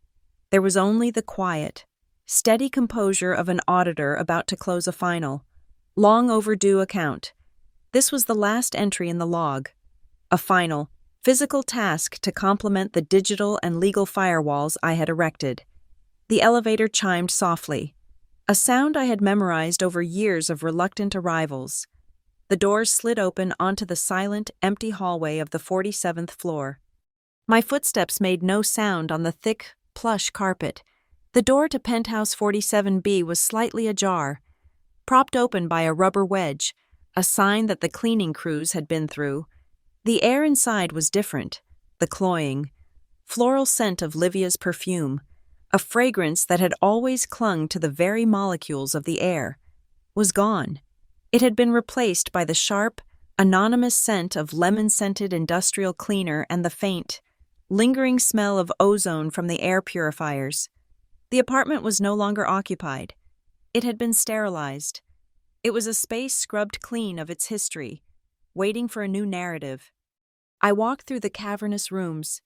There was only the quiet, steady composure of an auditor about to close a final, long overdue account. This was the last entry in the log, a final, physical task to complement the digital and legal firewalls I had erected. The elevator chimed softly, a sound I had memorized over years of reluctant arrivals. The doors slid open onto the silent, empty hallway of the 47th floor. My footsteps made no sound on the thick, plush carpet. The door to penthouse 47B was slightly ajar, propped open by a rubber wedge, a sign that the cleaning crews had been through. The air inside was different, the cloying, floral scent of Livia's perfume, a fragrance that had always clung to the very molecules of the air, was gone. It had been replaced by the sharp, anonymous scent of lemon-scented industrial cleaner and the faint, lingering smell of ozone from the air purifiers. The apartment was no longer occupied. It had been sterilized. It was a space scrubbed clean of its history, waiting for a new narrative. I walked through the cavernous rooms,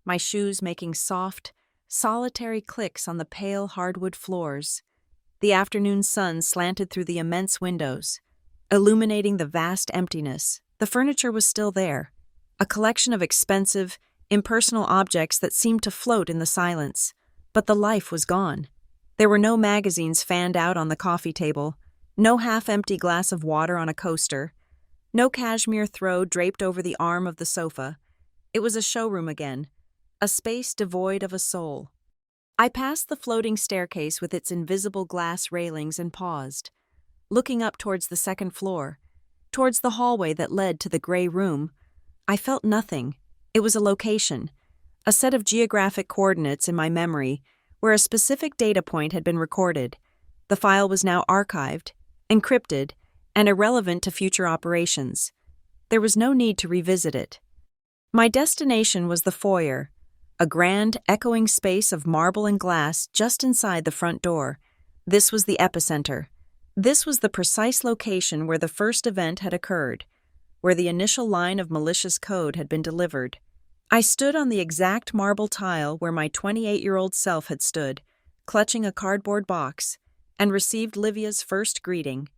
my shoes making soft, solitary clicks on the pale hardwood floors. The afternoon sun slanted through the immense windows, illuminating the vast emptiness. The furniture was still there, a collection of expensive, impersonal objects that seemed to float in the silence. But the life was gone. There were no magazines fanned out on the coffee table, no half-empty glass of water on a coaster, no cashmere throw draped over the arm of the sofa. It was a showroom again, a space devoid of a soul. I passed the floating staircase with its invisible glass railings and paused, looking up towards the second floor, towards the hallway that led to the gray room. I felt nothing. It was a location, a set of geographic coordinates in my memory where a specific data point had been recorded. The file was now archived, encrypted, and irrelevant to future operations. There was no need to revisit it. My destination was the foyer, a grand, echoing space of marble and glass just inside the front door. This was the epicenter. This was the precise location where the first event had occurred, where the initial line of malicious code had been delivered. I stood on the exact marble tile where my 28-year-old self had stood, clutching a cardboard box, and received Livia's first greeting.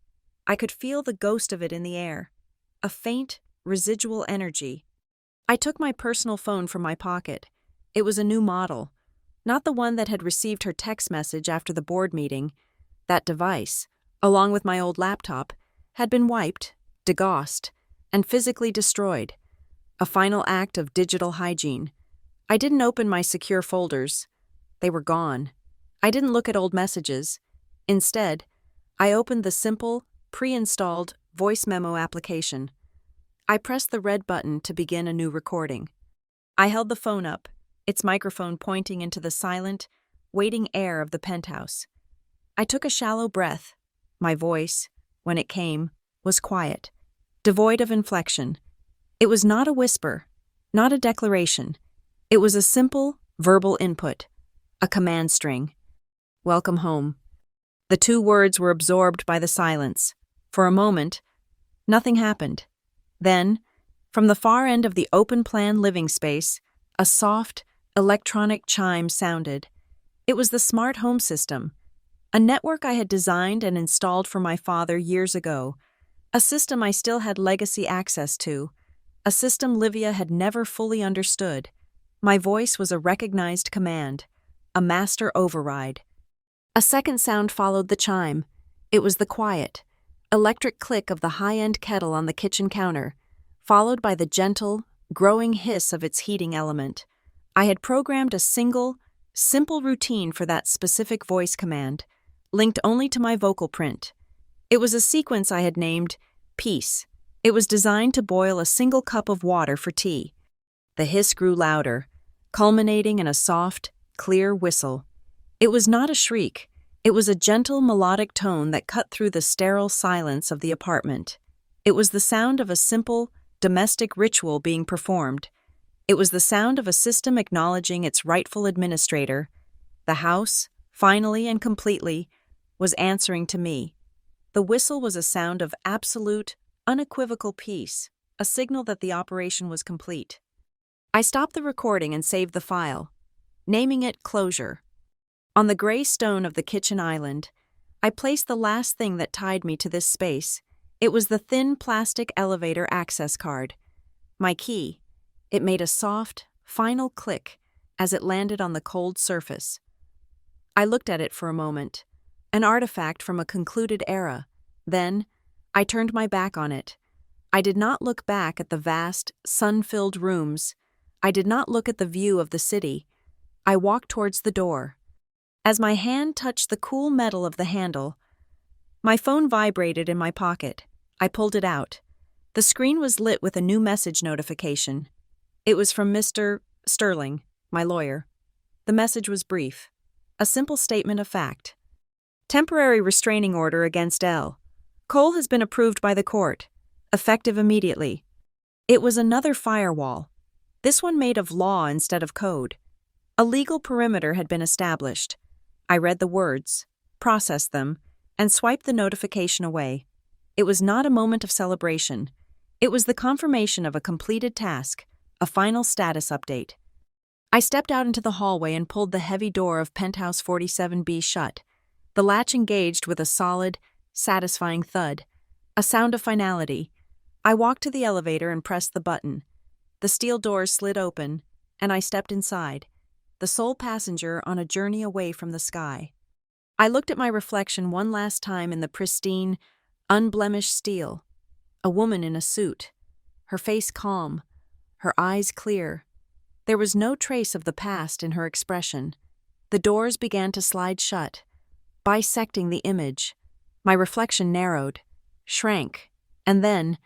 I could feel the ghost of it in the air, a faint, residual energy. I took my personal phone from my pocket. It was a new model, not the one that had received her text message after the board meeting. That device, along with my old laptop, had been wiped, degaussed, and physically destroyed. A final act of digital hygiene. I didn't open my secure folders. They were gone. I didn't look at old messages. Instead, I opened the simple, pre-installed voice memo application. I pressed the red button to begin a new recording. I held the phone up, its microphone pointing into the silent, waiting air of the penthouse. I took a shallow breath. My voice, when it came, was quiet, devoid of inflection. It was not a whisper, not a declaration. It was a simple, verbal input, a command string. Welcome home. The two words were absorbed by the silence. For a moment, nothing happened. Then, from the far end of the open-plan living space, a soft, electronic chime sounded. It was the smart home system, a network I had designed and installed for my father years ago, a system I still had legacy access to, a system Livia had never fully understood. My voice was a recognized command, a master override. A second sound followed the chime. It was the quiet, electric click of the high-end kettle on the kitchen counter, followed by the gentle, growing hiss of its heating element. I had programmed a single, simple routine for that specific voice command, linked only to my vocal print. It was a sequence I had named Peace. It was designed to boil a single cup of water for tea. The hiss grew louder, culminating in a soft, clear whistle. It was not a shriek. It was a gentle, melodic tone that cut through the sterile silence of the apartment. It was the sound of a simple, domestic ritual being performed. It was the sound of a system acknowledging its rightful administrator. The house, finally and completely, was answering to me. The whistle was a sound of absolute, unequivocal peace, a signal that the operation was complete. I stopped the recording and saved the file, naming it Closure. On the gray stone of the kitchen island, I placed the last thing that tied me to this space. It was the thin plastic elevator access card. My key. It made a soft, final click as it landed on the cold surface. I looked at it for a moment, an artifact from a concluded era. Then, I turned my back on it. I did not look back at the vast, sun-filled rooms. I did not look at the view of the city. I walked towards the door. As my hand touched the cool metal of the handle, my phone vibrated in my pocket. I pulled it out. The screen was lit with a new message notification. It was from Mr. Sterling, my lawyer. The message was brief. A simple statement of fact. Temporary restraining order against L. Cole has been approved by the court, effective immediately. It was another firewall, this one made of law instead of code. A legal perimeter had been established. I read the words, processed them, and swiped the notification away. It was not a moment of celebration. It was the confirmation of a completed task, a final status update. I stepped out into the hallway and pulled the heavy door of Penthouse 47B shut. The latch engaged with a solid, satisfying thud, a sound of finality. I walked to the elevator and pressed the button. The steel doors slid open, and I stepped inside, the sole passenger on a journey away from the sky. I looked at my reflection one last time in the pristine, unblemished steel. A woman in a suit, her face calm, her eyes clear. There was no trace of the past in her expression. The doors began to slide shut, bisecting the image. My reflection narrowed, shrank, and then,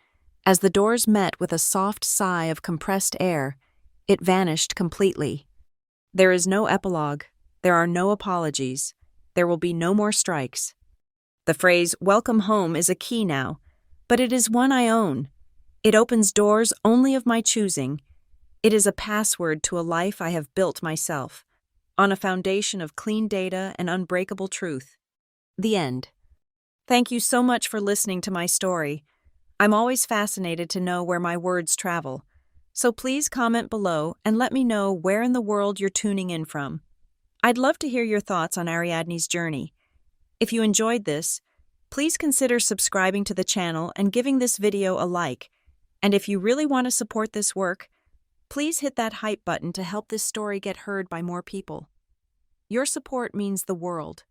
as the doors met with a soft sigh of compressed air, it vanished completely. There is no epilogue. There are no apologies. There will be no more strikes. The phrase, "welcome home," is a key now, but it is one I own. It opens doors only of my choosing. It is a password to a life I have built myself, on a foundation of clean data and unbreakable truth. The end. Thank you so much for listening to my story. I'm always fascinated to know where my words travel, so please comment below and let me know where in the world you're tuning in from. I'd love to hear your thoughts on Ariadne's journey. If you enjoyed this, please consider subscribing to the channel and giving this video a like. And if you really want to support this work, please hit that hype button to help this story get heard by more people. Your support means the world.